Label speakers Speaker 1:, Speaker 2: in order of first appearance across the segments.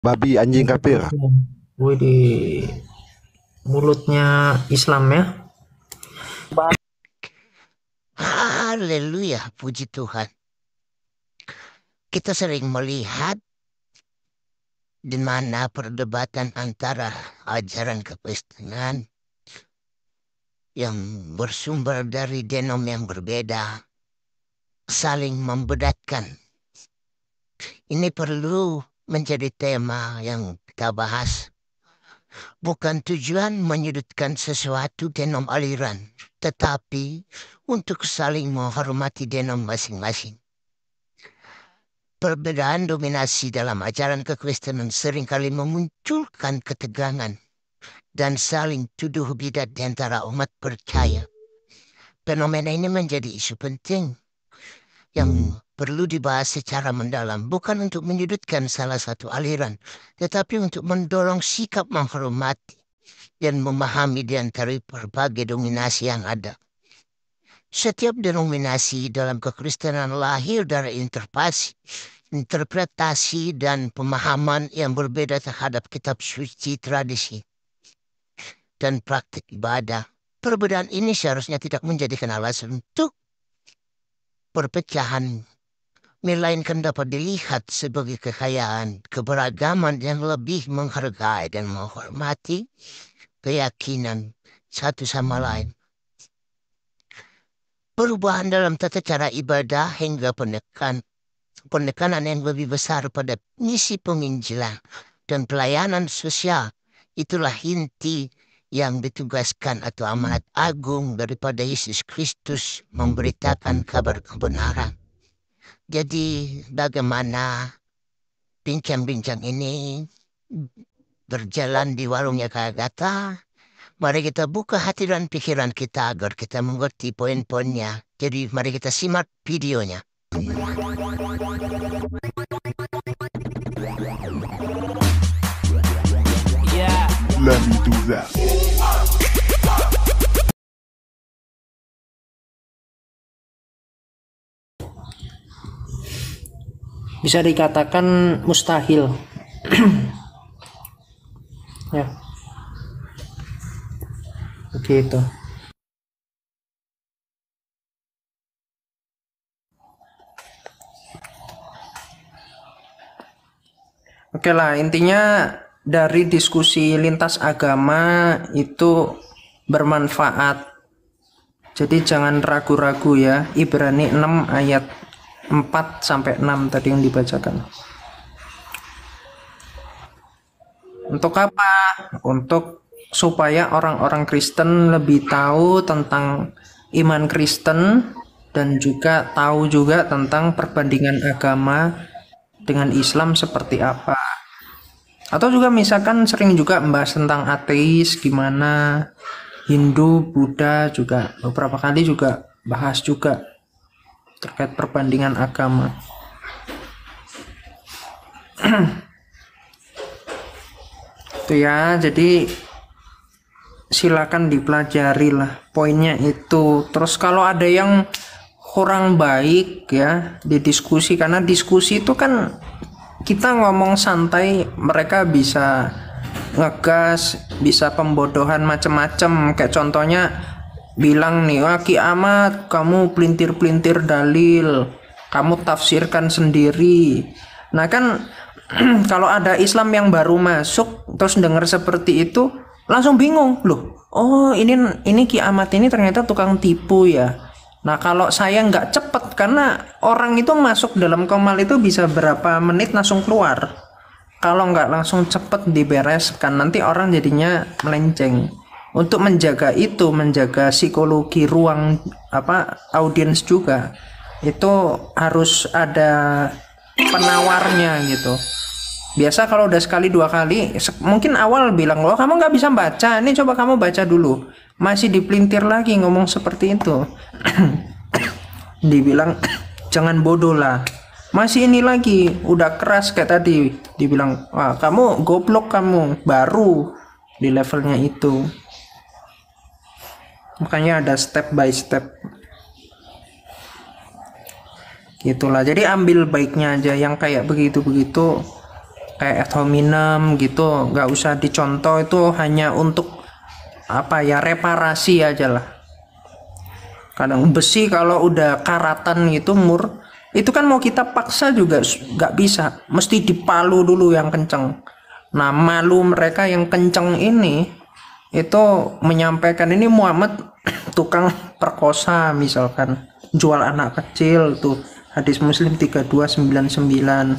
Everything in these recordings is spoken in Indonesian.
Speaker 1: Babi anjing kafir.
Speaker 2: Gue di mulutnya Islam ya.
Speaker 3: Haleluya, puji Tuhan. Kita sering melihat di mana perdebatan antara ajaran Kekristenan yang bersumber dari denom yang berbeda saling membedatkan. Ini perlu menjadi tema yang kita bahas. Bukan tujuan menyudutkan sesuatu denom aliran, tetapi untuk saling menghormati denom masing-masing. Perbedaan dominasi dalam ajaran kekristenan seringkali memunculkan ketegangan dan saling tuduh bidat di antara umat percaya. Fenomena ini menjadi isu penting yang perlu dibahas secara mendalam, bukan untuk menyudutkan salah satu aliran, tetapi untuk mendorong sikap menghormati dan memahami di antara berbagai dominasi yang ada. Setiap denominasi dalam kekristenan lahir dari interpretasi dan pemahaman yang berbeda terhadap kitab suci, tradisi, dan praktik ibadah. Perbedaan ini seharusnya tidak menjadikan alasan untuk perpecahan, melainkan dapat dilihat sebagai kekayaan, keberagaman yang lebih menghargai dan menghormati keyakinan satu sama lain. Perubahan dalam tata cara ibadah hingga penekanan yang lebih besar pada misi penginjilan dan pelayanan sosial, itulah inti yang ditugaskan atau amanat agung daripada Yesus Kristus memberitakan kabar kebenaran. Jadi bagaimana bincang-bincang ini berjalan di warungnya Kagata? Mari kita buka hati dan pikiran kita agar kita mengerti poin-poinnya. Jadi mari kita simak videonya.
Speaker 1: Let me do that.
Speaker 2: Bisa dikatakan mustahil. Ya. Begitu. Oke lah, intinya dari diskusi lintas agama itu bermanfaat. Jadi jangan ragu-ragu ya. Ibrani 6 ayat 4 sampai 6 tadi yang dibacakan. Untuk apa? Untuk supaya orang-orang Kristen lebih tahu tentang iman Kristen dan juga tahu juga tentang perbandingan agama dengan Islam seperti apa. Atau juga misalkan sering juga membahas tentang ateis gimana, Hindu, Buddha juga beberapa kali juga bahas juga terkait perbandingan agama. Itu ya, jadi silakan dipelajari lah poinnya itu. Terus kalau ada yang kurang baik ya didiskusi, karena diskusi itu kan kita ngomong santai, mereka bisa ngegas, bisa pembodohan macem-macem. Kayak contohnya bilang nih, wah Ki Ahmad kamu pelintir-pelintir dalil, kamu tafsirkan sendiri. Nah kan kalau ada Islam yang baru masuk terus dengar seperti itu langsung bingung loh. Oh ini Ki Ahmad ini ternyata tukang tipu ya. Nah kalau saya nggak cepet, karena orang itu masuk dalam komal itu bisa berapa menit langsung keluar. Kalau nggak langsung cepet dibereskan, nanti orang jadinya melenceng. Untuk menjaga itu, menjaga psikologi ruang audiens juga, itu harus ada penawarnya gitu. Biasa kalau udah sekali dua kali, mungkin awal bilang loh kamu nggak bisa baca, ini coba kamu baca dulu. Masih dipelintir lagi ngomong seperti itu. Dibilang jangan bodoh lah. Masih ini lagi, udah keras kayak tadi. Dibilang, wah kamu goblok, kamu baru di levelnya itu. Makanya ada step by step. Gitulah. Jadi ambil baiknya aja, yang kayak begitu-begitu kayak ad hominem gitu, nggak usah dicontoh, itu hanya untuk apa ya, reparasi aja lah. Kadang besi kalau udah karatan gitu itu kan mau kita paksa juga nggak bisa, mesti dipalu dulu yang kenceng. Nah, malu mereka yang kenceng ini itu menyampaikan ini Muhammad tukang perkosa misalkan, jual anak kecil tuh, hadis Muslim 3299.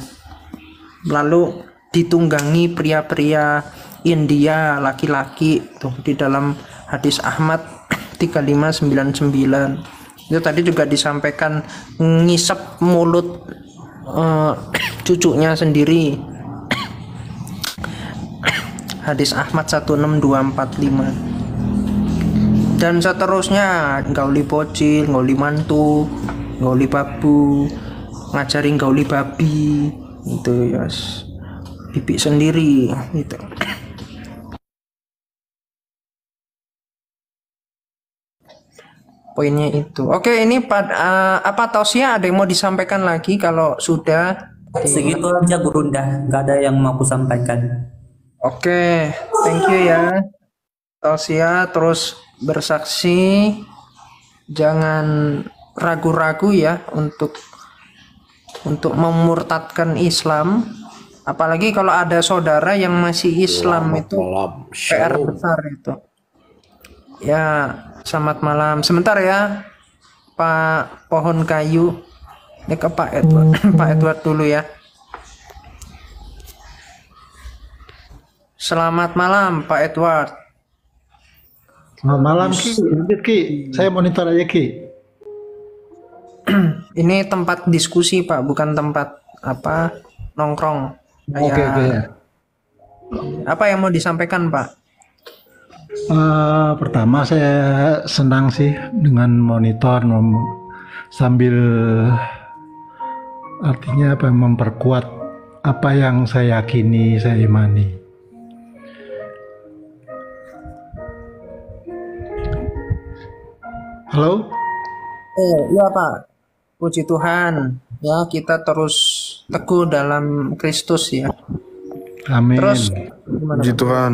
Speaker 2: Lalu ditunggangi pria-pria India laki-laki tuh di dalam hadis Ahmad 3599. Itu tadi juga disampaikan ngisep mulut cucunya sendiri, hadis Ahmad 162445. Dan seterusnya, gauli bocil, gauli mantu, gauli babu, ngajarin gauli babi itu ya, pipi sendiri gitu. Poinnya itu. Oke, ini apa tausiah ada yang mau disampaikan lagi? Kalau sudah
Speaker 4: Segitu aja Gurunda, nggak ada yang mau aku sampaikan.
Speaker 2: Oke, thank you ya tausiah. Terus bersaksi, jangan ragu-ragu ya untuk memurtadkan Islam, apalagi kalau ada saudara yang masih Islam, itu PR besar itu ya. Selamat malam, sebentar ya Pak Pohon Kayu, ini ke Pak Edward. Pak Edward dulu ya. Selamat malam Pak Edward.
Speaker 5: Selamat malam Ki, Ki. Saya monitor aja Ki.
Speaker 2: Ini tempat diskusi Pak, bukan tempat apa nongkrong.
Speaker 5: Oke.
Speaker 2: Apa yang mau disampaikan Pak?
Speaker 5: Pertama saya senang sih dengan monitor sambil artinya apa, memperkuat apa yang saya yakini, saya imani. Halo?
Speaker 2: Iya Pak, puji Tuhan ya, kita terus teguh dalam Kristus ya.
Speaker 5: Amin.
Speaker 2: Terus gimana,
Speaker 1: Puji
Speaker 2: Pak?
Speaker 1: Tuhan.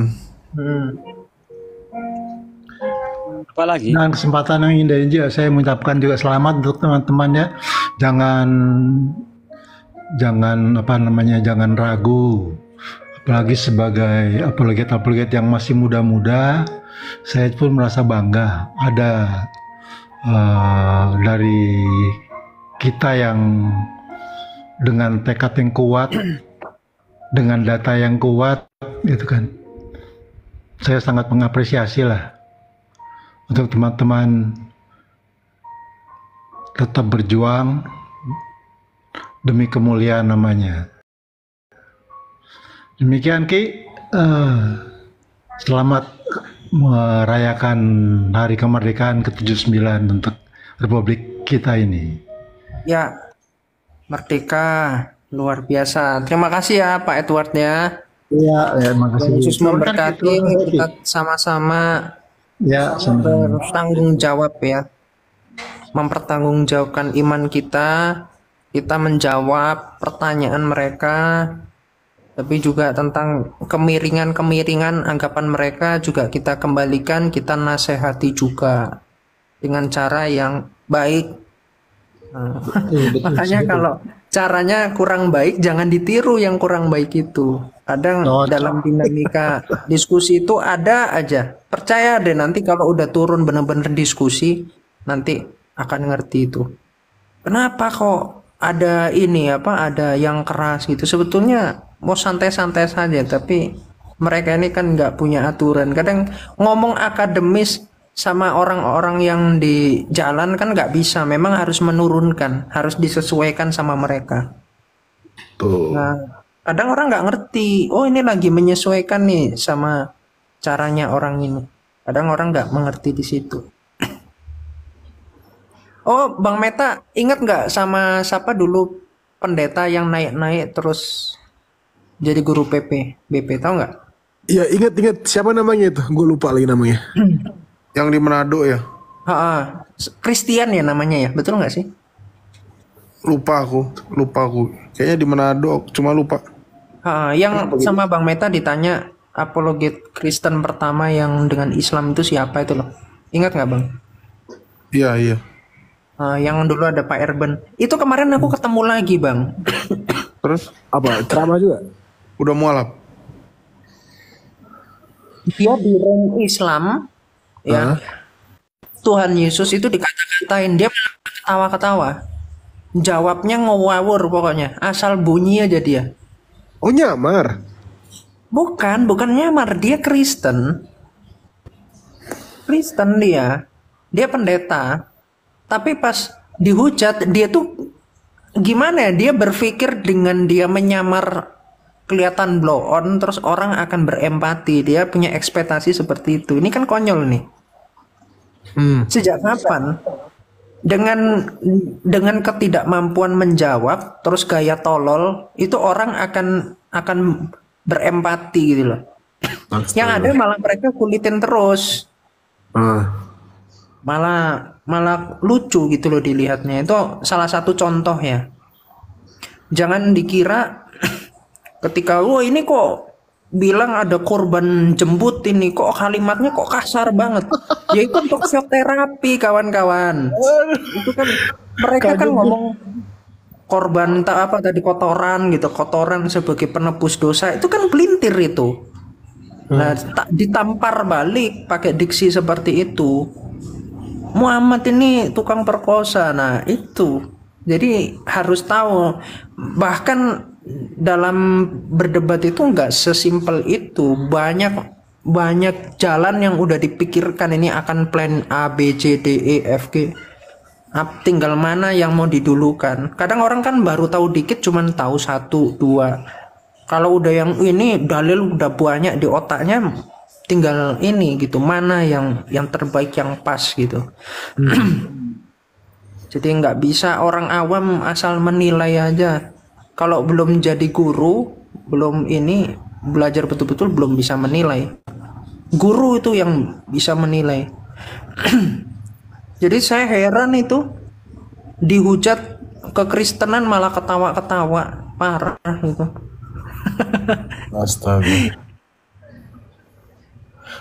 Speaker 4: Apa lagi?
Speaker 5: Dan kesempatan yang indah juga saya mengucapkan juga selamat untuk teman-teman ya. Jangan jangan ragu. Apalagi sebagai apologet yang masih muda-muda, saya pun merasa bangga ada dari kita yang dengan tekad yang kuat, dengan data yang kuat, gitu kan. Saya sangat mengapresiasi lah untuk teman-teman tetap berjuang demi kemuliaan namanya. Demikian Ki, selamat merayakan Hari Kemerdekaan ke-79 untuk Republik kita ini.
Speaker 2: Ya, merdeka luar biasa. Terima kasih ya Pak Edward ya.
Speaker 5: Iya, makasih.
Speaker 2: Yesus memberkati, kita sama-sama
Speaker 5: Ya,
Speaker 2: bertanggung jawab ya, mempertanggungjawabkan iman kita menjawab pertanyaan mereka, tapi juga tentang kemiringan anggapan mereka juga kita kembalikan, kita nasihati juga dengan cara yang baik. Nah, makanya kalau caranya kurang baik, jangan ditiru yang kurang baik itu. Kadang dalam dinamika diskusi itu ada aja. Percaya deh, nanti kalau udah turun bener-bener diskusi, nanti akan ngerti itu. Kenapa kok ada ada yang keras gitu. Sebetulnya mau santai-santai saja, tapi mereka ini kan nggak punya aturan. Kadang ngomong akademis sama orang-orang yang di jalan kan nggak bisa. Memang harus menurunkan, harus disesuaikan sama mereka.
Speaker 1: Tuh.
Speaker 2: Nah, kadang orang nggak ngerti, oh ini lagi menyesuaikan nih sama caranya orang ini. Kadang orang nggak mengerti di situ. Oh, Bang Meta, ingat nggak sama siapa dulu pendeta yang naik-naik terus jadi guru BP, tahu nggak?
Speaker 1: Iya, ingat siapa namanya itu? Gue lupa lagi namanya. Yang di Manado ya?
Speaker 2: Christian ya namanya ya, betul nggak sih?
Speaker 1: Lupa aku. Kayaknya di Manado, cuma lupa.
Speaker 2: Yang sama Bang Meta ditanya apologet Kristen pertama yang dengan Islam itu siapa itu loh. Ingat nggak Bang?
Speaker 1: Iya, iya.
Speaker 2: Yang dulu ada Pak Erben. Itu kemarin aku ketemu lagi Bang.
Speaker 1: Terus apa? Ceramah juga? Udah mualaf.
Speaker 2: Dia di rem Islam, ya. Tuhan Yesus itu dikata-katain, dia malah ketawa-ketawa. Jawabnya ngawur pokoknya, asal bunyi aja dia.
Speaker 1: Oh, nyamar.
Speaker 2: Bukan nyamar, dia Kristen. Kristen dia pendeta. Tapi pas dihujat, dia tuh gimana ya? Dia berpikir dengan dia menyamar kelihatan blow on, terus orang akan berempati. Dia punya ekspektasi seperti itu. Ini kan konyol nih. Sejak kapan? Dengan ketidakmampuan menjawab, terus gaya tolol, itu orang akan berempati gitu loh. Yang ada malah mereka kulitin terus. Malah lucu gitu loh dilihatnya. Itu salah satu contoh ya. Jangan dikira ketika ini kok bilang ada korban jembut ini kok kalimatnya kok kasar banget. Ya itu untuk shock terapi kawan-kawan. Itu kan mereka kan ngomong korban tak apa tadi kotoran gitu, kotoran sebagai penebus dosa. Itu kan pelintir itu. Nah, ditampar balik pakai diksi seperti itu. Muhammad ini tukang perkosa. Nah, itu. Jadi harus tahu bahkan dalam berdebat itu nggak sesimpel itu, banyak jalan yang udah dipikirkan, ini akan plan A, B, C, D, E, F, G. Tinggal mana yang mau didulukan. Kadang orang kan baru tahu dikit, cuman tahu 1, 2. Kalau udah yang ini dalil udah banyak di otaknya, tinggal ini gitu, mana yang terbaik, yang pas gitu. Jadi nggak bisa orang awam asal menilai aja. Kalau belum jadi guru, belum ini belajar betul-betul belum bisa menilai. Guru itu yang bisa menilai. Jadi saya heran itu dihujat kekristenan malah ketawa-ketawa, parah itu.
Speaker 1: Astaga.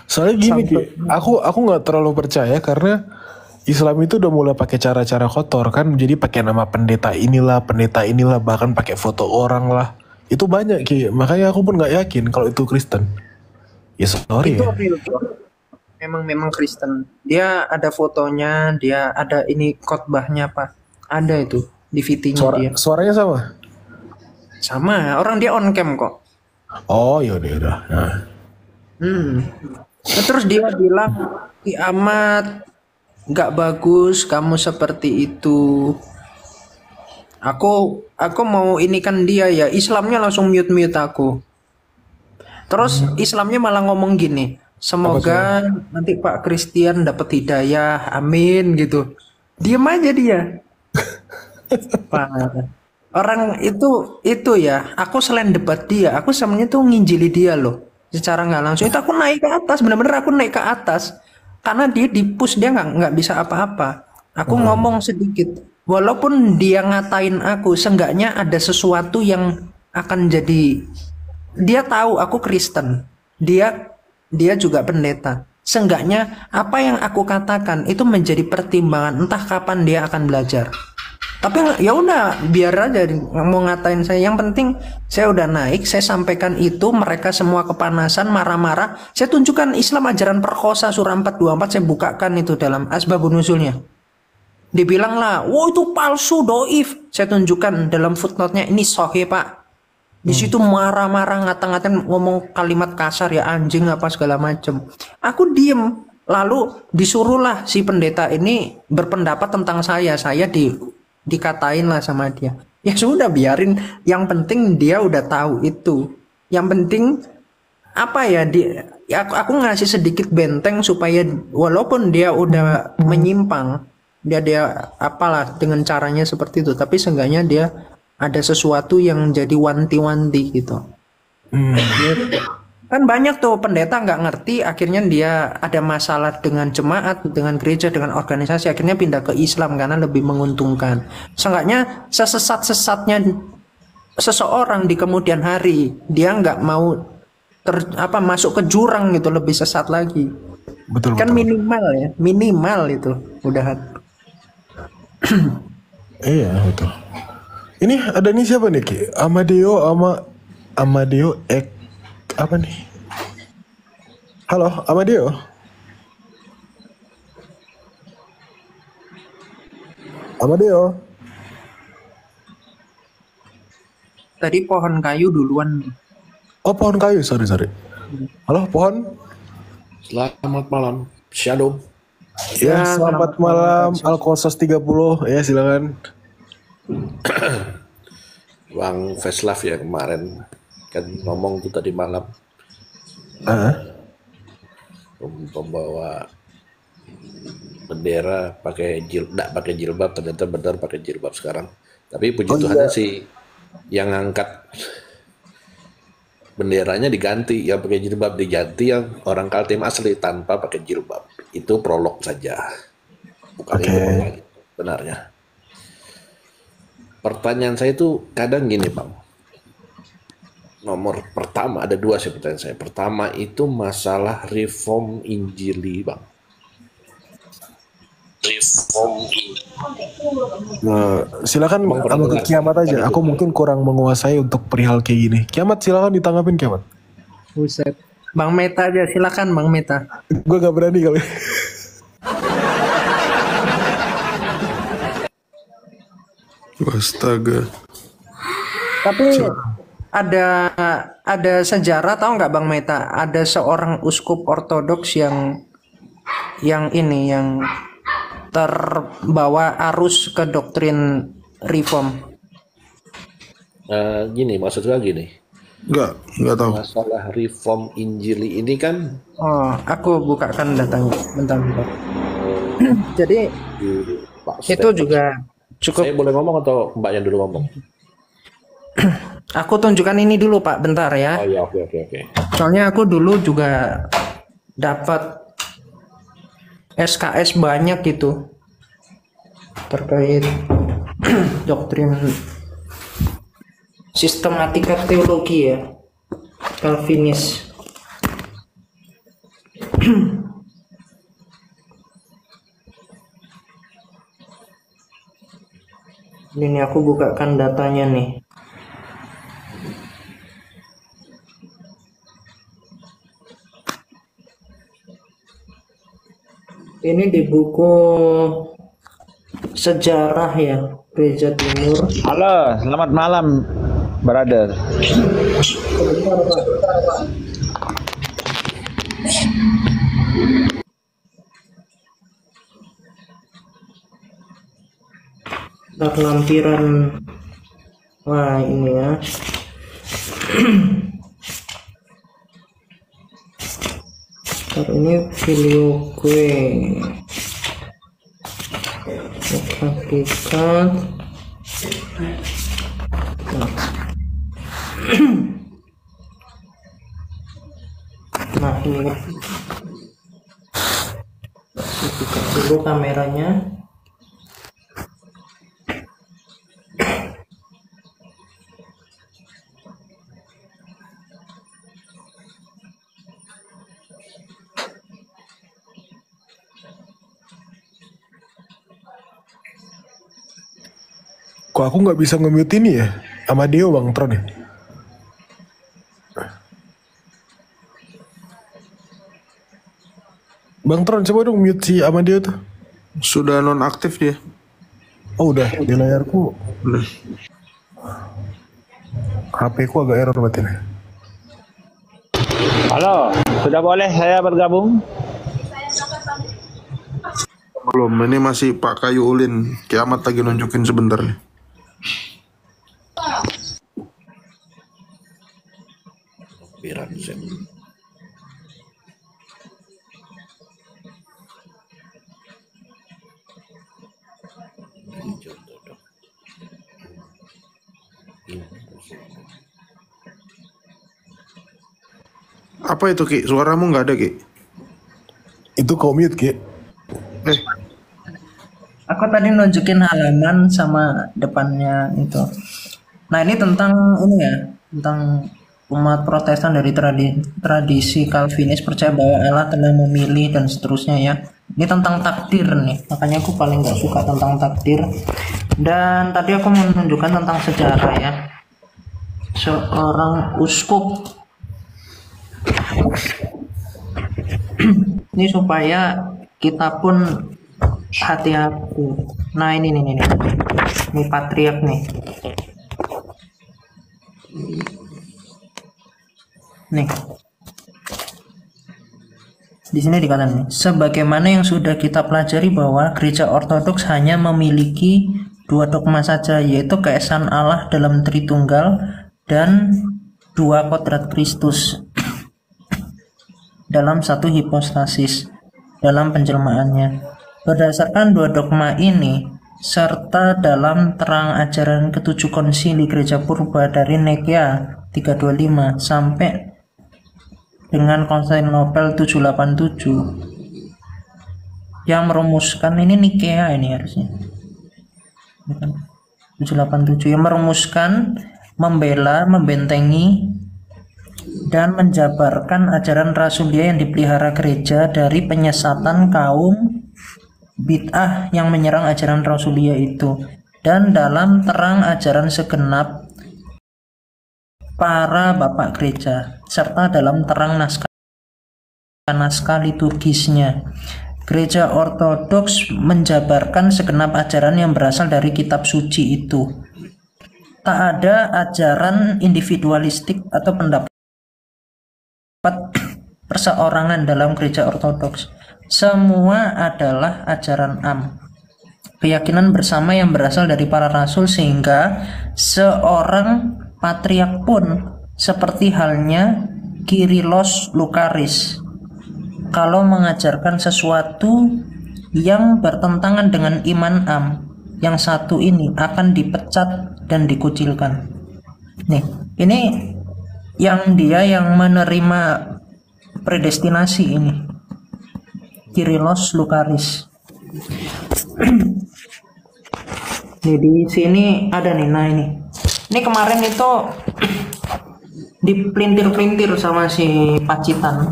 Speaker 1: Soalnya gini Ki, aku nggak terlalu percaya karena Islam itu udah mulai pakai cara-cara kotor kan, jadi pakai nama pendeta inilah, bahkan pakai foto orang lah. Itu banyak Ki, makanya aku pun nggak yakin kalau itu Kristen. Ya sorry
Speaker 2: Itu
Speaker 1: ya.
Speaker 2: real, memang Kristen. Dia ada fotonya, dia ada ini khotbahnya apa? Ada itu di VT-nya dia.
Speaker 1: Suaranya sama?
Speaker 2: Sama, orang dia on cam kok.
Speaker 1: Oh yaudah. Nah.
Speaker 2: Terus dia bilang, kiamat nggak bagus kamu seperti itu. Aku mau ini kan dia ya, Islamnya langsung mute aku. Terus Islamnya malah ngomong gini, semoga nanti Pak Christian dapat hidayah, amin gitu. Diem aja dia. Parah. Orang itu ya, aku selain debat dia, aku sebenarnya tuh nginjili dia loh. Secara nggak langsung itu aku naik ke atas, bener-bener aku naik ke atas. Karena dia di-push, dia nggak bisa apa-apa. Aku ngomong sedikit. Walaupun dia ngatain aku, seenggaknya ada sesuatu yang akan jadi. Dia tahu aku Kristen. Dia juga pendeta. Seenggaknya apa yang aku katakan itu menjadi pertimbangan entah kapan dia akan belajar. Tapi ya udah, biar aja mau ngatain saya. Yang penting saya udah naik, saya sampaikan itu, mereka semua kepanasan, marah-marah. Saya tunjukkan Islam ajaran perkosa surah 424, saya bukakan itu dalam asbabun nuzulnya. Dibilang lah, wah itu palsu, doif. Saya tunjukkan dalam footnote-nya, ini sahih Pak. Di situ marah-marah, ngata-ngatain, ngomong kalimat kasar ya, anjing apa segala macem. Aku diem, lalu disuruhlah si pendeta ini berpendapat tentang saya dikatain lah sama dia. Ya sudah, biarin, yang penting dia udah tahu itu. Yang penting apa ya, aku ngasih sedikit benteng supaya walaupun dia udah menyimpang, dia apalah dengan caranya seperti itu, tapi seenggaknya dia ada sesuatu yang jadi wanti-wanti gitu. Kan banyak tuh pendeta nggak ngerti, akhirnya dia ada masalah dengan jemaat, dengan gereja, dengan organisasi, akhirnya pindah ke Islam karena lebih menguntungkan. Seenggaknya sesesat-sesatnya seseorang di kemudian hari, dia nggak mau masuk ke jurang gitu, lebih sesat lagi.
Speaker 1: Betul,
Speaker 2: Kan
Speaker 1: betul.
Speaker 2: minimal itu udah.
Speaker 1: Iya, betul. Ini ada nih siapa nih, Ki? Amadeo apa nih? Halo, Amadeo. Amadeo.
Speaker 2: Tadi pohon kayu duluan.
Speaker 1: Oh, pohon kayu, sorry. Halo, pohon.
Speaker 6: Selamat malam, Shalom.
Speaker 1: Ya, selamat malam, Alkosos 30. Ya, silakan.
Speaker 6: Bang Veslav ya kemarin kan ngomong tuh tadi malam pembawa bendera pakai jilbab, ternyata benar pakai jilbab sekarang. Tapi puji Tuhannya sih yang ngangkat benderanya diganti, yang pakai jilbab diganti, yang orang Kaltim asli tanpa pakai jilbab. Itu prolog saja, bukan itu benarnya. Pertanyaan saya itu kadang gini Bang, nomor pertama ada dua sih pertanyaan saya. Pertama itu masalah reform Injili Bang.
Speaker 1: Silakan ke Kiamat aja. Aku mungkin kurang menguasai untuk perihal kayak gini. Kiamat, silakan ditanggapin Kiamat.
Speaker 2: Buset. Bang Meta aja, silakan Bang Meta.
Speaker 1: Gue gak berani kali. Astaga.
Speaker 2: Tapi ada sejarah, tahu nggak Bang Meta? Ada seorang uskup ortodoks yang terbawa arus ke doktrin reform.
Speaker 6: Gini, maksudnya gini.
Speaker 1: Enggak tahu.
Speaker 6: Masalah reform Injili ini kan.
Speaker 2: Oh, aku bukakan datanya. Bentar. Jadi itu juga cukup.
Speaker 6: Saya boleh ngomong atau Mbak yang dulu ngomong?
Speaker 2: Aku tunjukkan ini dulu Pak, bentar ya.
Speaker 6: Oh ya, oke.
Speaker 2: Soalnya aku dulu juga dapat SKS banyak gitu terkait doktrin sistematika teologi ya, Calvinis. Ini aku bukakan datanya nih. Ini di buku sejarah ya, Gereja Timur.
Speaker 7: Halo, selamat malam, brother.
Speaker 2: Lampiran. Wah, ini ya. Ini video gue. Hakikat. Nah, ini. Buka dulu kameranya.
Speaker 1: Kok aku nggak bisa nge-mute ini ya? Amadeo Bang Tron ya? Bang Tron, coba dong mute si Amadeo tuh.
Speaker 8: Sudah nonaktif dia.
Speaker 1: Oh udah, di layarku.
Speaker 8: Udah.
Speaker 1: HP ku agak error berarti nih.
Speaker 7: Halo, sudah boleh saya bergabung?
Speaker 8: Belum, ini masih Pak Kayu Ulin. Kiamat lagi nunjukin sebentar nih.
Speaker 6: Piran Sem.
Speaker 8: Apa itu Ki? Suaramu nggak ada Ki?
Speaker 1: Itu kau mute Ki.
Speaker 2: Aku tadi nunjukin halaman sama depannya itu. Nah, ini tentang ini ya, tentang umat Protestan dari tradisi Calvinis percaya bahwa Allah telah memilih dan seterusnya ya. Ini tentang takdir nih, makanya aku paling nggak suka tentang takdir. Dan tadi aku menunjukkan tentang sejarah ya, seorang uskup. Ini supaya kita pun hati-hati. Nah ini patriark nih. Nih, di sini dikatakan nih, sebagaimana yang sudah kita pelajari bahwa gereja ortodoks hanya memiliki dua dogma saja, yaitu keesaan Allah dalam Tritunggal dan dua kodrat Kristus dalam satu hipostasis dalam penjelmaannya. Berdasarkan dua dogma ini serta dalam terang ajaran ketujuh konsili gereja purba dari Nikea 325 sampai dengan Konstantinopel 787 yang merumuskan, ini Nikea ini harusnya 787, yang merumuskan, membela, membentengi dan menjabarkan ajaran rasulia yang dipelihara gereja dari penyesatan kaum bid'ah yang menyerang ajaran rasulia itu, dan dalam terang ajaran segenap para bapak gereja serta dalam terang naskah liturgisnya. Gereja ortodoks menjabarkan segenap ajaran yang berasal dari kitab suci itu. Tak ada ajaran individualistik atau pendapat perseorangan dalam gereja ortodoks. Semua adalah ajaran am, keyakinan bersama yang berasal dari para rasul, sehingga seorang patriark pun seperti halnya Kyrillos Lukaris, kalau mengajarkan sesuatu yang bertentangan dengan iman am yang satu ini, akan dipecat dan dikucilkan. Nih, ini yang dia yang menerima predestinasi ini, Kyrillos Lukaris. Nih, di sini ada nih, nah ini kemarin itu dipelintir-pelintir sama si Pacitan.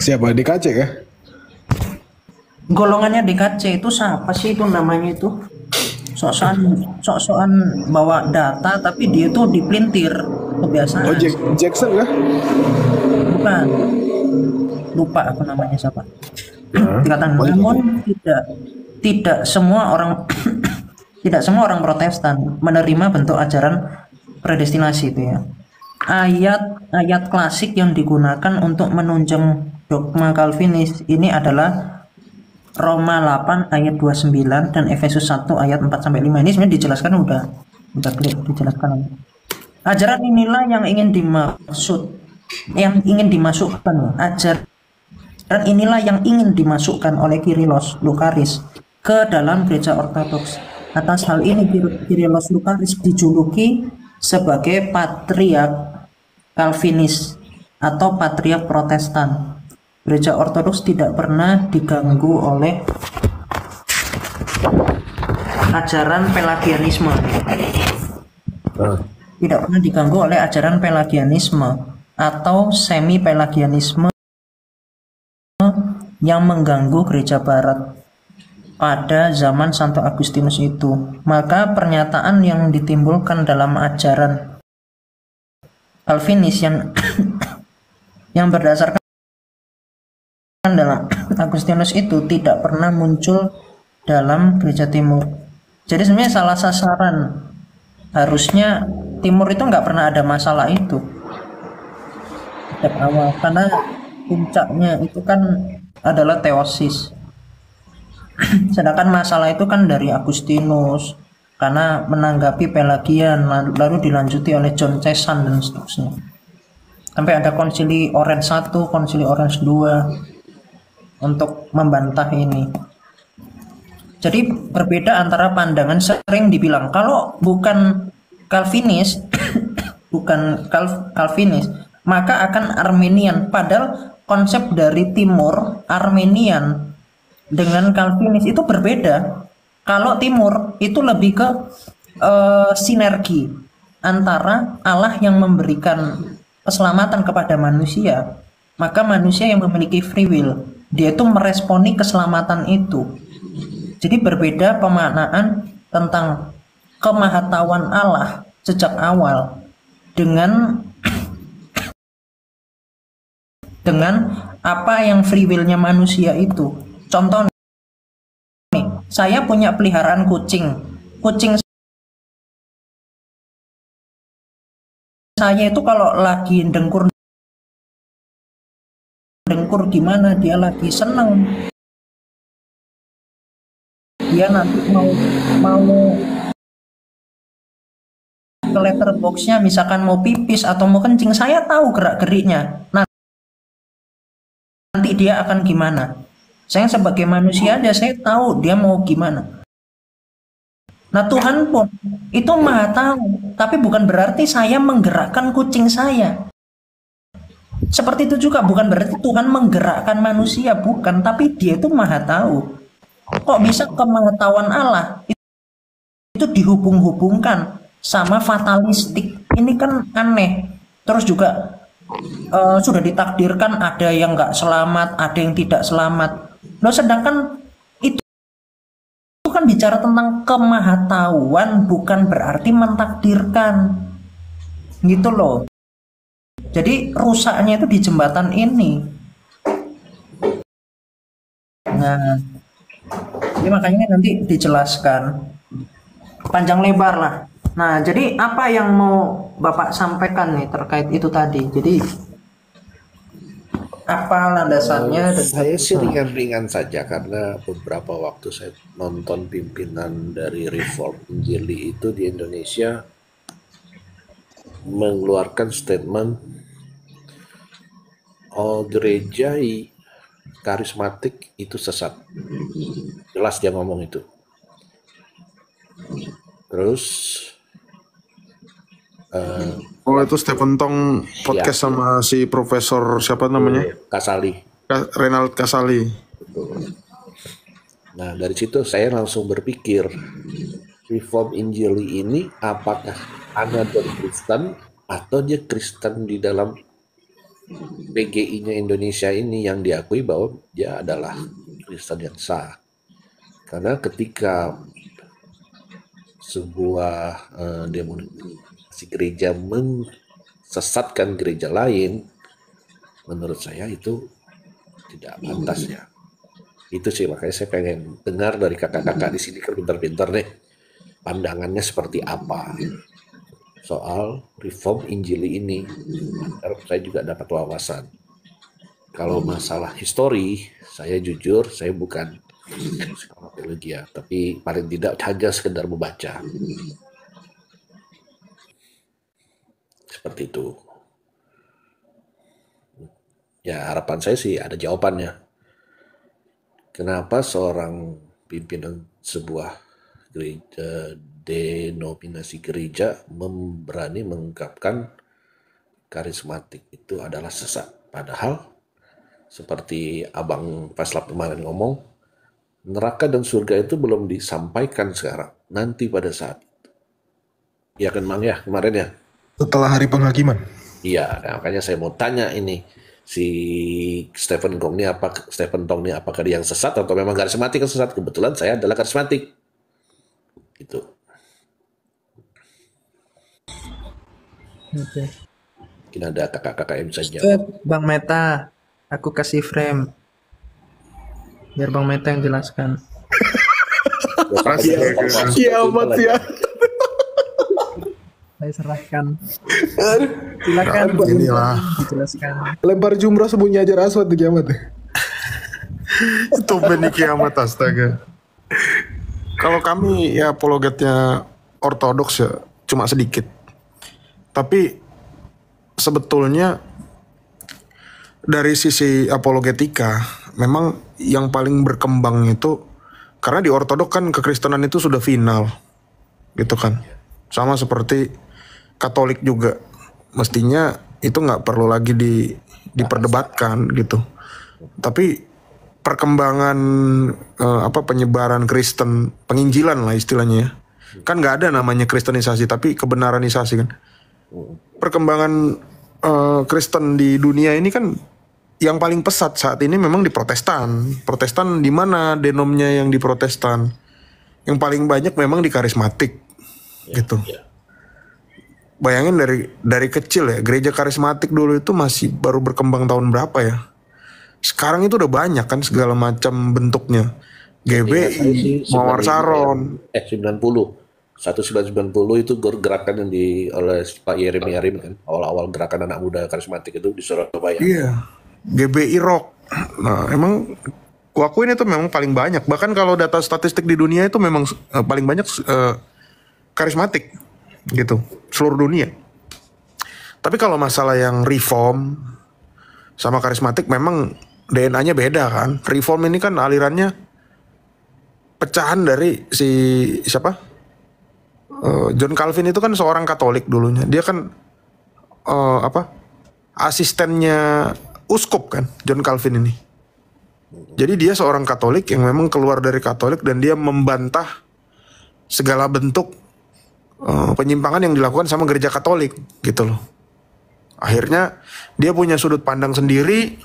Speaker 1: Siapa? DKC ya?
Speaker 2: Golongannya DKC itu siapa sih itu namanya itu? Sok-sokan bawa data tapi dia tuh dipelintir kebiasaan.
Speaker 1: Oh, Jackson kah?
Speaker 2: Bukan. Lupa aku namanya siapa. Dikatakan, namun tidak semua orang tidak semua orang Protestan menerima bentuk ajaran predestinasi itu ya. Ayat klasik yang digunakan untuk menunjang dogma Calvinis ini adalah Roma 8 ayat 29 dan Efesus 1 ayat 4 sampai 5. Ini sebenarnya dijelaskan udah clear dijelaskan. Ajaran inilah yang ingin dimasukkan. Ajaran inilah yang ingin dimasukkan oleh Kyrillos Lukaris ke dalam gereja ortodoks. Atas hal ini Kyrillos Lukaris dijuluki sebagai patriark Calvinis atau patriark Protestan. Gereja ortodoks tidak pernah diganggu oleh ajaran Pelagianisme. Tidak pernah diganggu oleh ajaran Pelagianisme atau semi Pelagianisme yang mengganggu gereja barat pada zaman Santo Agustinus itu. Maka pernyataan yang ditimbulkan dalam ajaran Calvinis yang berdasarkan dalam Agustinus itu tidak pernah muncul dalam gereja timur. Jadi sebenarnya salah sasaran. Harusnya timur itu nggak pernah ada masalah itu sejak awal, karena puncaknya itu kan adalah teosis. Sedangkan masalah itu kan dari Agustinus karena menanggapi Pelagian, lalu dilanjuti oleh John Cessan dan seterusnya. Sampai ada konsili Orange 1, konsili Orange 2 untuk membantah ini. Jadi berbeda antara pandangan, sering dibilang kalau bukan Calvinis Calvinis maka akan Arminian, padahal konsep dari timur Arminian dengan Calvinis itu berbeda. Kalau timur itu lebih ke sinergi, antara Allah yang memberikan keselamatan kepada manusia, maka manusia yang memiliki free will, dia itu meresponi keselamatan itu. Jadi berbeda pemaknaan tentang kemahatauan Allah sejak awal dengan apa yang free will-nya manusia itu. Contoh nih, saya punya peliharaan kucing. Kucing saya itu kalau lagi dengkur gimana, dia lagi seneng, dia nanti mau ke letterboxnya, misalkan mau pipis atau mau kencing, saya tahu gerak-geriknya. Nanti dia akan gimana. Saya sebagai manusia aja saya tahu dia mau gimana. Nah, Tuhan pun itu Maha tahu, tapi bukan berarti saya menggerakkan kucing saya. Seperti itu juga bukan berarti Tuhan menggerakkan manusia, bukan, tapi dia itu Maha tahu. Kok bisa kemahatauan Allah itu dihubung-hubungkan sama fatalistik? Ini kan aneh. Terus juga sudah ditakdirkan ada yang nggak selamat, ada yang tidak selamat. Loh, sedangkan itu kan bicara tentang kemahatauan, bukan berarti mentakdirkan, gitu loh. Jadi rusaknya itu di jembatan ini. Nah, ini makanya nanti dijelaskan panjang lebar lah. Nah, jadi apa yang mau Bapak sampaikan nih terkait itu tadi? Jadi apa landasannya?
Speaker 6: Saya sih ringan-ringan saja karena beberapa waktu saya nonton pimpinan dari Reform Injili itu di Indonesia mengeluarkan statement, gereja karismatik itu sesat. Jelas dia ngomong itu. Terus
Speaker 8: itu Stephen Tong podcast
Speaker 6: ya,
Speaker 8: sama si profesor siapa namanya?
Speaker 6: Kasali.
Speaker 8: Renald Kasali.
Speaker 6: Nah, dari situ saya langsung berpikir, Reform Injili ini apakah ada dari Kristen atau dia Kristen di dalam PGI-nya Indonesia ini yang diakui bahwa dia adalah Kristen yang sah. Karena ketika sebuah si gereja mensesatkan gereja lain, menurut saya itu tidak pantas ya. Itu sih makanya saya pengen dengar dari kakak-kakak di sini kan pintar-pintar nih, pandangannya seperti apa soal Reform Injili ini. Karena saya juga dapat wawasan. Kalau masalah histori, saya jujur saya bukan teologi ya, tapi paling tidak hanya sekedar membaca. Seperti itu. Ya, harapan saya sih ada jawabannya. Kenapa seorang pimpinan sebuah gereja, denominasi gereja berani mengungkapkan karismatik itu adalah sesat? Padahal seperti Abang Paslap kemarin ngomong, neraka dan surga itu belum disampaikan sekarang, nanti pada saat itu. Ya kan Mang ya, kemarin ya?
Speaker 1: Setelah hari penghakiman.
Speaker 6: Iya, nah, makanya saya mau tanya ini, si Stephen Tong ini apakah dia yang sesat atau memang karismatik yang sesat? Kebetulan saya adalah karismatik. Gitu.
Speaker 2: Oke.
Speaker 6: Mungkin ada kakak-kakak yang bisa jawab.
Speaker 2: Bang Meta, aku kasih frame biar Bang Meta yang jelaskan.
Speaker 1: Kiamat ya.
Speaker 2: Saya serahkan. Silakan
Speaker 8: Inilah.
Speaker 2: dijelaskan.
Speaker 1: Lempar jumroh sembunyi ajar aswad di kiamat.
Speaker 8: Itu benih kiamat, astaga. Kalau kami ya apologetnya ortodoks ya cuma sedikit. Tapi sebetulnya dari sisi apologetika memang yang paling berkembang itu karena di ortodoks kan kekristenan itu sudah final. Gitu kan. Sama seperti Katolik juga. Mestinya itu nggak perlu lagi diperdebatkan gitu. Tapi perkembangan penyebaran Kristen, penginjilan lah istilahnya ya, Kan nggak ada namanya kristenisasi, tapi kebenaranisasi kan. Perkembangan Kristen di dunia ini kan yang paling pesat saat ini memang di Protestan. Protestan di mana denomnya yang di Protestan? Yang paling banyak memang di karismatik, gitu. Bayangin dari kecil ya, gereja karismatik dulu itu masih baru berkembang tahun berapa ya? Sekarang itu udah banyak kan segala macam bentuknya. GBI, Mawar Saron.
Speaker 6: 1990 itu gerakan yang oleh Pak Yerim kan, awal-awal gerakan anak muda karismatik itu di Surabaya.
Speaker 8: Iya, GBI Rock. Nah, emang kuakuin itu memang paling banyak. Bahkan kalau data statistik di dunia itu memang paling banyak karismatik, gitu, seluruh dunia. Tapi kalau masalah yang reform sama karismatik memang DNA-nya beda kan. Reform ini kan alirannya pecahan dari siapa? John Calvin itu kan seorang Katolik dulunya. Dia kan asistennya uskup kan, John Calvin ini. Jadi dia seorang Katolik yang memang keluar dari Katolik dan dia membantah segala bentuk penyimpangan yang dilakukan sama gereja Katolik, gitu loh. Akhirnya dia punya sudut pandang sendiri,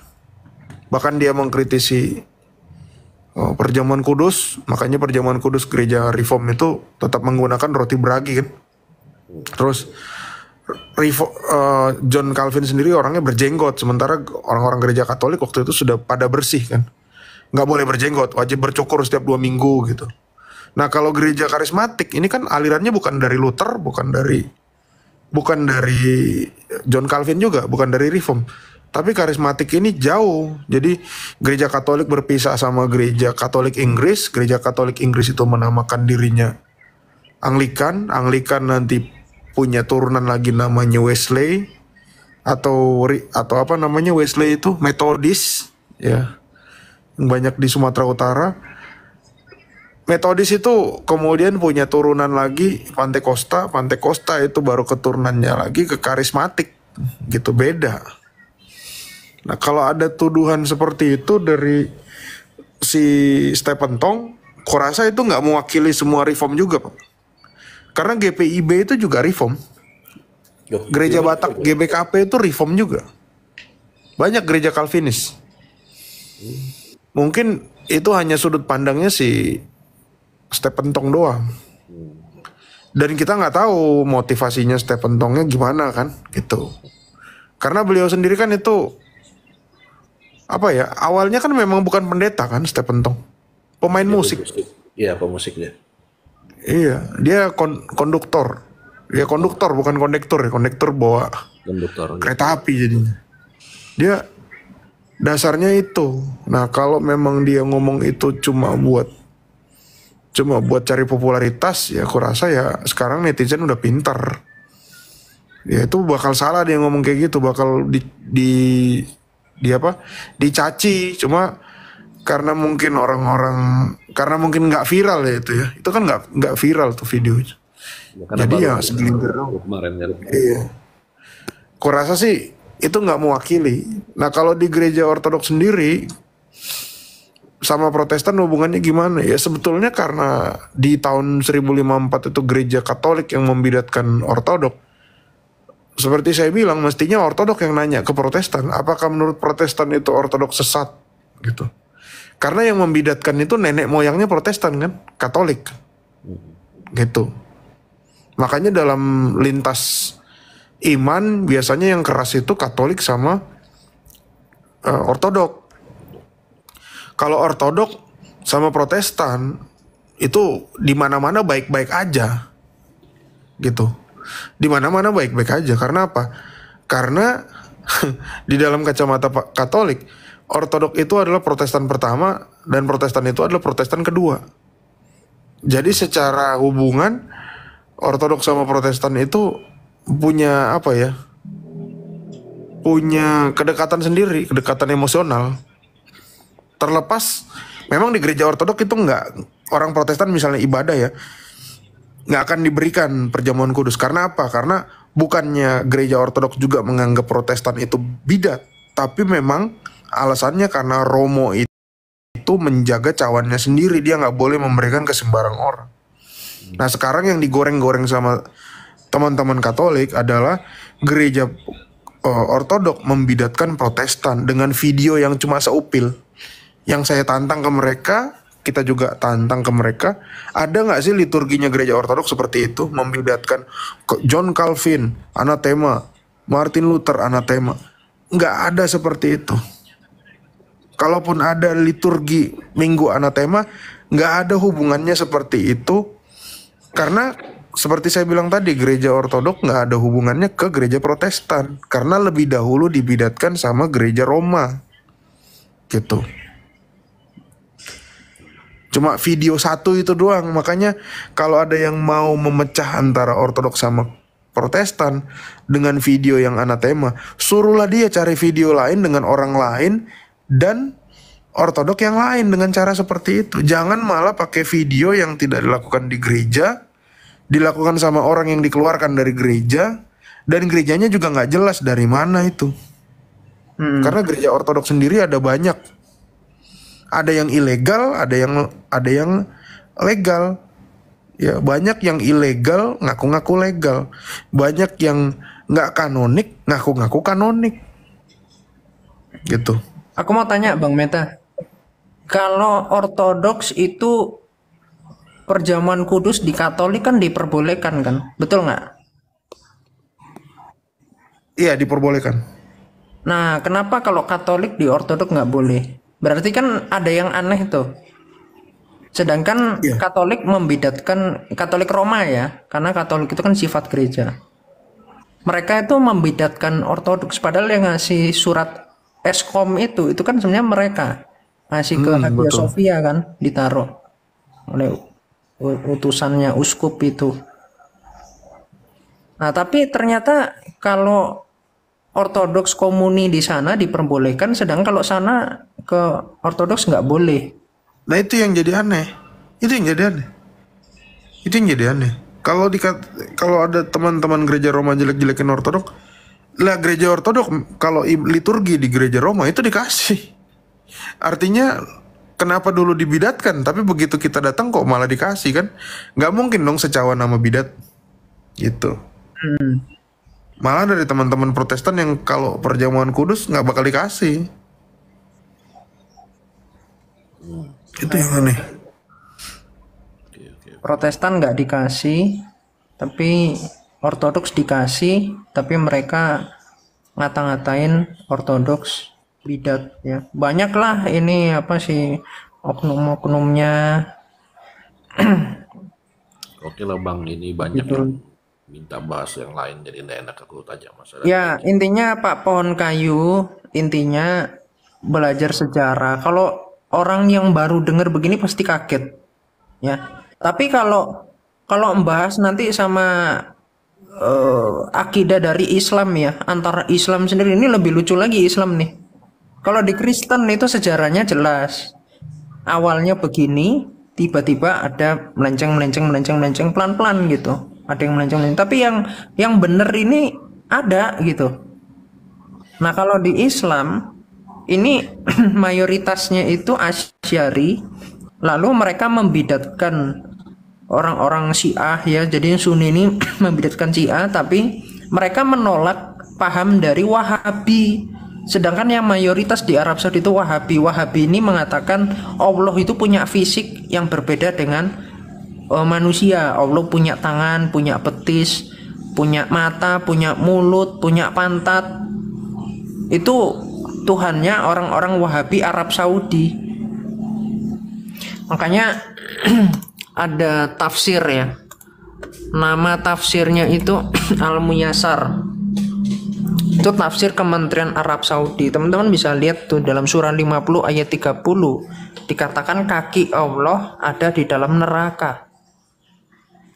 Speaker 8: bahkan dia mengkritisi perjamuan kudus. Makanya perjamuan kudus gereja Reform itu tetap menggunakan roti beragi kan. Terus John Calvin sendiri orangnya berjenggot, sementara orang-orang gereja Katolik waktu itu sudah pada bersih kan, nggak boleh berjenggot, wajib bercukur setiap 2 minggu gitu. Nah kalau gereja karismatik ini kan alirannya bukan dari Luther, bukan dari John Calvin juga, bukan dari Reform. Tapi karismatik ini jauh. Jadi gereja Katolik berpisah sama gereja Katolik Inggris. Gereja Katolik Inggris itu menamakan dirinya Anglikan. Anglikan nanti punya turunan lagi namanya Wesley atau apa namanya Wesley itu Metodis ya. Yang banyak di Sumatera Utara. Metodis itu kemudian punya turunan lagi Pantekosta. Pantekosta itu baru keturunannya lagi ke karismatik. Gitu, beda. Nah kalau ada tuduhan seperti itu dari si Stephen Tong, kurasa itu nggak mewakili semua Reform juga Pak. Karena GPIB itu juga Reform. Gereja Batak GBKP itu Reform juga. Banyak gereja Calvinis. Mungkin itu hanya sudut pandangnya si Stephen Tong doang. Dan kita nggak tahu motivasinya Stephen Tongnya gimana kan, gitu. Karena beliau sendiri kan itu apa ya, awalnya kan memang bukan pendeta kan Stephen Tong, pemain musik.
Speaker 6: Iya, pemusik dia.
Speaker 8: Iya, dia konduktor. Dia konduktor bukan kondektur ya. Kondektur bawa kereta api jadinya. Dia dasarnya itu. Nah kalau memang dia ngomong itu cuma buat cari popularitas, ya aku rasa ya sekarang netizen udah pintar. Ya itu bakal salah dia ngomong kayak gitu, bakal dicaci. Cuma karena mungkin mungkin nggak viral ya itu kan nggak viral tuh video itu. Jadi ya segelintir kemarin ya. Iya, kurasa sih itu nggak mewakili. Nah kalau di gereja Ortodoks sendiri sama Protestan hubungannya gimana ya? Sebetulnya karena di tahun 1054 itu gereja Katolik yang membidatkan Ortodok. Seperti saya bilang, mestinya Ortodok yang nanya ke Protestan, apakah menurut Protestan itu Ortodok sesat, gitu. Karena yang membidatkan itu nenek moyangnya Protestan kan, Katolik, gitu. Makanya dalam lintas iman biasanya yang keras itu Katolik sama Ortodok. Kalau Ortodok sama Protestan itu di mana-mana baik-baik aja, gitu. Di mana-mana baik-baik aja. Karena apa? Karena di dalam kacamata Katolik, Ortodok itu adalah Protestan pertama dan Protestan itu adalah Protestan kedua. Jadi secara hubungan Ortodok sama Protestan itu punya apa ya? Punya kedekatan sendiri, kedekatan emosional. Terlepas memang di gereja Ortodok itu nggak, orang Protestan misalnya ibadah ya, nggak akan diberikan perjamuan kudus. Karena apa? Karena bukannya gereja Ortodoks juga menganggap Protestan itu bidat, tapi memang alasannya karena Romo itu menjaga cawannya sendiri, dia nggak boleh memberikan ke sembarang orang. Nah sekarang yang digoreng-goreng sama teman-teman Katolik adalah gereja Ortodok membidatkan Protestan dengan video yang cuma seupil. Yang saya tantang ke mereka, kita juga tantang ke mereka, ada nggak sih liturginya gereja Ortodok seperti itu, membidatkan John Calvin anatema, Martin Luther anatema? Nggak ada seperti itu. Kalaupun ada liturgi Minggu anatema, nggak ada hubungannya seperti itu, karena seperti saya bilang tadi, gereja Ortodok nggak ada hubungannya ke gereja Protestan, karena lebih dahulu dibidatkan sama gereja Roma, gitu. Cuma video satu itu doang. Makanya kalau ada yang mau memecah antara Ortodoks sama Protestan dengan video yang anatema, suruhlah dia cari video lain dengan orang lain dan Ortodok yang lain dengan cara seperti itu. Jangan malah pakai video yang tidak dilakukan di gereja, dilakukan sama orang yang dikeluarkan dari gereja, dan gerejanya juga nggak jelas dari mana itu. Karena gereja Ortodok sendiri ada banyak. Ada yang ilegal, ada yang legal. Ya, banyak yang ilegal ngaku-ngaku legal. Banyak yang nggak kanonik ngaku-ngaku kanonik. Gitu.
Speaker 2: Aku mau tanya Bang Meta, kalau Ortodoks itu perjamuan kudus di Katolik kan diperbolehkan kan, betul nggak?
Speaker 8: Iya, diperbolehkan.
Speaker 2: Nah, kenapa kalau Katolik di Ortodok nggak boleh? Berarti kan ada yang aneh tuh. Sedangkan Katolik membidatkan, Katolik Roma ya, karena Katolik itu kan sifat gereja. Mereka itu membidatkan Ortodoks, padahal yang ngasih surat Eskom itu kan sebenarnya mereka ngasih ke Hagia Sophia kan, ditaruh oleh utusannya uskup itu. Nah, tapi ternyata kalau Ortodoks komuni di sana diperbolehkan, sedangkan kalau sana ke Ortodoks nggak boleh.
Speaker 8: Nah itu yang jadi aneh. Itu yang jadi aneh. Kalau ada teman-teman gereja Roma jelek-jelekin Ortodok, lah gereja Ortodok kalau liturgi di gereja Roma itu dikasih. Artinya kenapa dulu dibidatkan, tapi begitu kita datang kok malah dikasih kan? Nggak mungkin dong secawan nama bidat. Gitu. Malah dari teman-teman Protestan yang kalau perjamuan kudus nggak bakal dikasih. Itu yang aneh.
Speaker 2: Protestan nggak dikasih, tapi Ortodoks dikasih, tapi mereka ngata-ngatain Ortodoks bidat ya. Banyak lah ini apa sih oknum-oknumnya.
Speaker 6: Oke lah Bang, ini banyak yang minta bahas yang lain, jadi nggak enak aku tanya masalah.
Speaker 2: Ya intinya Pak Pohon Kayu, intinya belajar sejarah. Kalau orang yang baru dengar begini pasti kaget ya. Tapi kalau membahas nanti sama akidah dari Islam ya, antara Islam sendiri, ini lebih lucu lagi Islam nih. Kalau di Kristen itu sejarahnya jelas. Awalnya begini, tiba-tiba ada melenceng pelan-pelan gitu. Ada yang melenceng. Tapi yang benar ini ada gitu. Nah, kalau di Islam ini mayoritasnya itu Asy'ari, lalu mereka membidatkan orang-orang Syiah ya. Jadi Sunni ini membidatkan Syiah, tapi mereka menolak paham dari Wahabi. Sedangkan yang mayoritas di Arab Saudi itu Wahabi. Wahabi ini mengatakan Allah itu punya fisik yang berbeda dengan manusia. Allah punya tangan, punya betis, punya mata, punya mulut, punya pantat. Itu Tuhannya orang-orang Wahabi Arab Saudi. Makanya ada tafsir ya. Nama tafsirnya itu Al-Muyassar. Itu tafsir Kementerian Arab Saudi. Teman-teman bisa lihat tuh dalam surah 50 ayat 30 dikatakan kaki Allah ada di dalam neraka.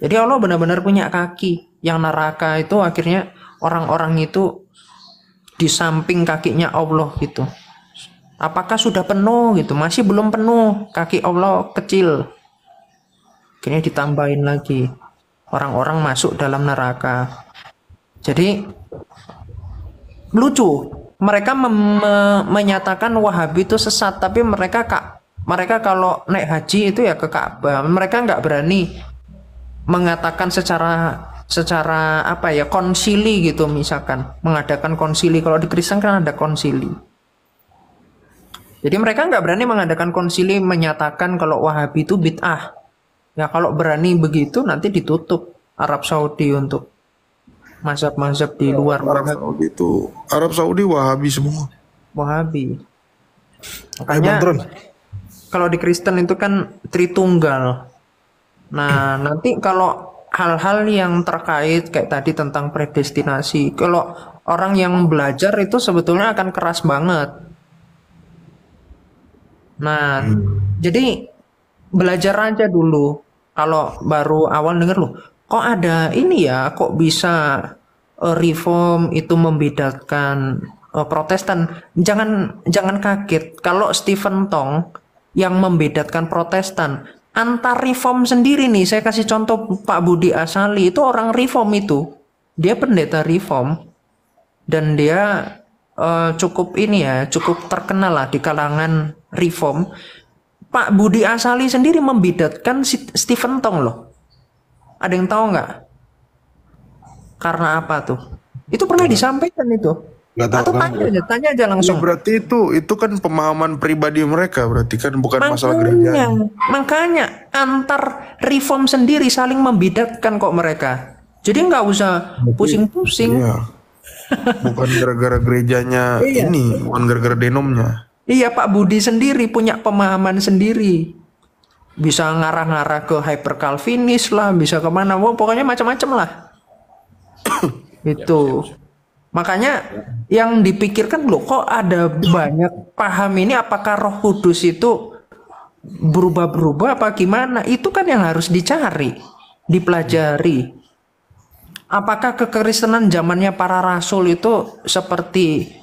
Speaker 2: Jadi Allah benar-benar punya kaki. Yang neraka itu akhirnya orang-orang itu di samping kakinya Allah gitu. Apakah sudah penuh gitu? Masih belum penuh. Kaki Allah kecil. Akhirnya ditambahin lagi. Orang-orang masuk dalam neraka. Jadi lucu. Mereka menyatakan Wahabi itu sesat, tapi mereka kalau naik haji itu ya ke Ka'bah. Mereka nggak berani mengatakan secara apa ya, konsili gitu, misalkan mengadakan konsili. Kalau di Kristen kan ada konsili. Jadi mereka nggak berani mengadakan konsili menyatakan kalau Wahabi itu bid'ah. Ya kalau berani begitu nanti ditutup Arab Saudi untuk mazhab-mazhab di luar
Speaker 8: Arab Saudi Wahabi semua.
Speaker 2: Wahabi.
Speaker 1: Ayo Bang Tron.
Speaker 2: Kalau di Kristen itu kan Tritunggal. Nah, nanti kalau hal-hal yang terkait kayak tadi tentang predestinasi, kalau orang yang belajar itu sebetulnya akan keras banget. Nah, jadi belajar aja dulu. Kalau baru awal denger loh, kok ada ini ya, kok bisa reform itu membedakan Protestan. Jangan kaget kalau Stephen Tong yang membedakan Protestan antar reform sendiri nih. Saya kasih contoh Pak Budi Asali, itu orang reform itu. Dia pendeta reform dan dia cukup ini ya, cukup terkenal lah di kalangan reform. Pak Budi Asali sendiri membedakan Stephen Tong loh. Ada yang tahu nggak? Karena apa tuh? Itu pernah disampaikan itu.
Speaker 8: Nggak tahu,
Speaker 2: atau tanya aja langsung.
Speaker 8: Ya, berarti itu kan pemahaman pribadi mereka, berarti kan bukan masalah gereja.
Speaker 2: Makanya antar reform sendiri saling membedakan kok mereka. Jadi nggak usah pusing-pusing.
Speaker 8: Iya. Bukan gara-gara gerejanya ini, bukan gara-gara denomnya.
Speaker 2: Iya, Pak Budi sendiri punya pemahaman sendiri. Bisa ngarah-ngarah ke hyper Calvinis lah, bisa kemana, pokoknya macam-macam lah. Itu. Makanya yang dipikirkan loh, kok ada banyak paham ini, apakah Roh Kudus itu berubah-berubah apa gimana? Itu kan yang harus dicari, dipelajari. Apakah kekristenan zamannya para rasul itu seperti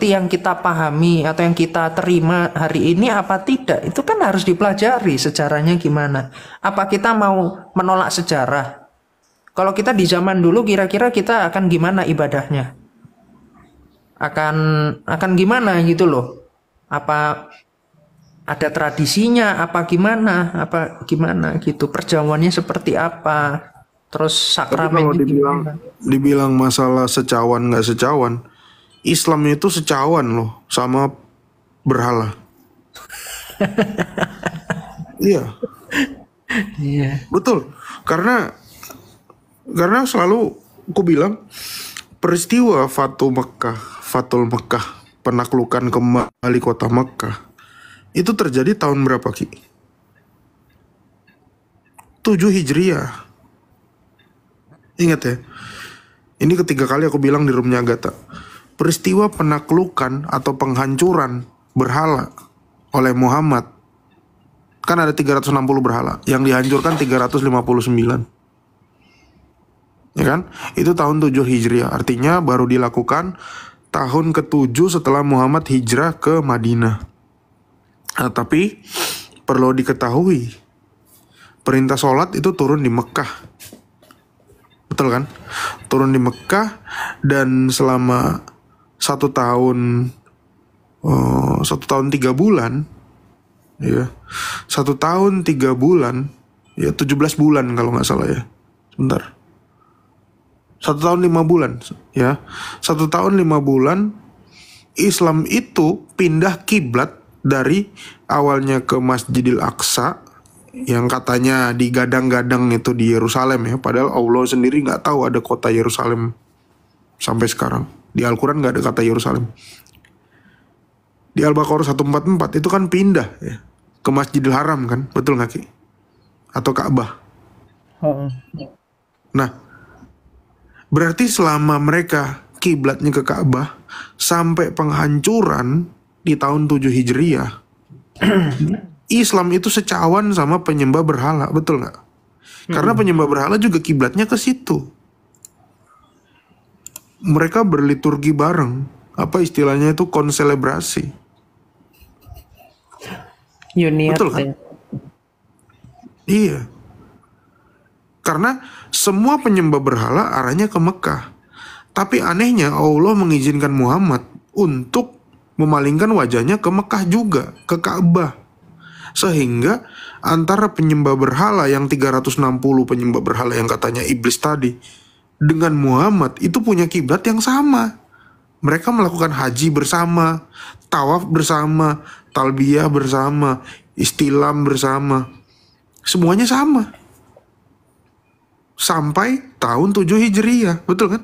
Speaker 2: yang kita pahami atau yang kita terima hari ini apa tidak? Itu kan harus dipelajari sejarahnya gimana. Apa kita mau menolak sejarah? Kalau kita di zaman dulu kira-kira kita akan gimana ibadahnya? Akan gimana gitu loh. Apa ada tradisinya apa gimana gitu. Perjamuannya seperti apa? Terus sakramennya gimana?
Speaker 8: Dibilang masalah secawan nggak secawan, Islam itu secawan loh sama berhala. Iya.
Speaker 2: Iya.
Speaker 8: Betul. Karena selalu aku bilang peristiwa Fatul Mekah, penaklukan kembali kota Mekah, itu terjadi tahun berapa, Ki? 7 Hijriah. Ingat ya. Ini ketiga kali aku bilang di roomnya Agatha. Peristiwa penaklukan atau penghancuran berhala oleh Muhammad, kan ada 360 berhala, yang dihancurkan 359. Ya kan? Itu tahun 7 Hijriah. Artinya baru dilakukan tahun ke-7 setelah Muhammad hijrah ke Madinah. Nah, tapi perlu diketahui, perintah sholat itu turun di Mekah. Betul kan? Turun di Mekah dan selama 1 tahun 3 bulan, ya, 1 tahun 3 bulan, ya 17 bulan kalau nggak salah ya. Sebentar. 1 tahun 5 bulan, ya. 1 tahun 5 bulan Islam itu pindah kiblat dari awalnya ke Masjidil Aqsa yang katanya digadang-gadang itu di Yerusalem ya, padahal Allah sendiri nggak tahu ada kota Yerusalem sampai sekarang. Di Al-Quran nggak ada kata Yerusalem. Di Al-Baqarah 144 itu kan pindah ya, ke Masjidil Haram kan, betul nggak Ki? Atau Ka'bah. Nah, berarti selama mereka kiblatnya ke Ka'bah sampai penghancuran di tahun 7 Hijriah, Islam itu secawan sama penyembah berhala, betul nggak? Karena penyembah berhala juga kiblatnya ke situ. Mereka berliturgi bareng, apa istilahnya itu, konselebrasi.
Speaker 2: Uniat,
Speaker 8: betul kan? Iya. Karena semua penyembah berhala arahnya ke Mekah. Tapi anehnya Allah mengizinkan Muhammad untuk memalingkan wajahnya ke Mekah juga, ke Ka'bah. Sehingga antara penyembah berhala yang 360 penyembah berhala yang katanya iblis tadi dengan Muhammad itu punya kiblat yang sama. Mereka melakukan haji bersama, tawaf bersama, talbiyah bersama, istilam bersama. Semuanya sama. Sampai tahun 7 Hijriah, betul kan?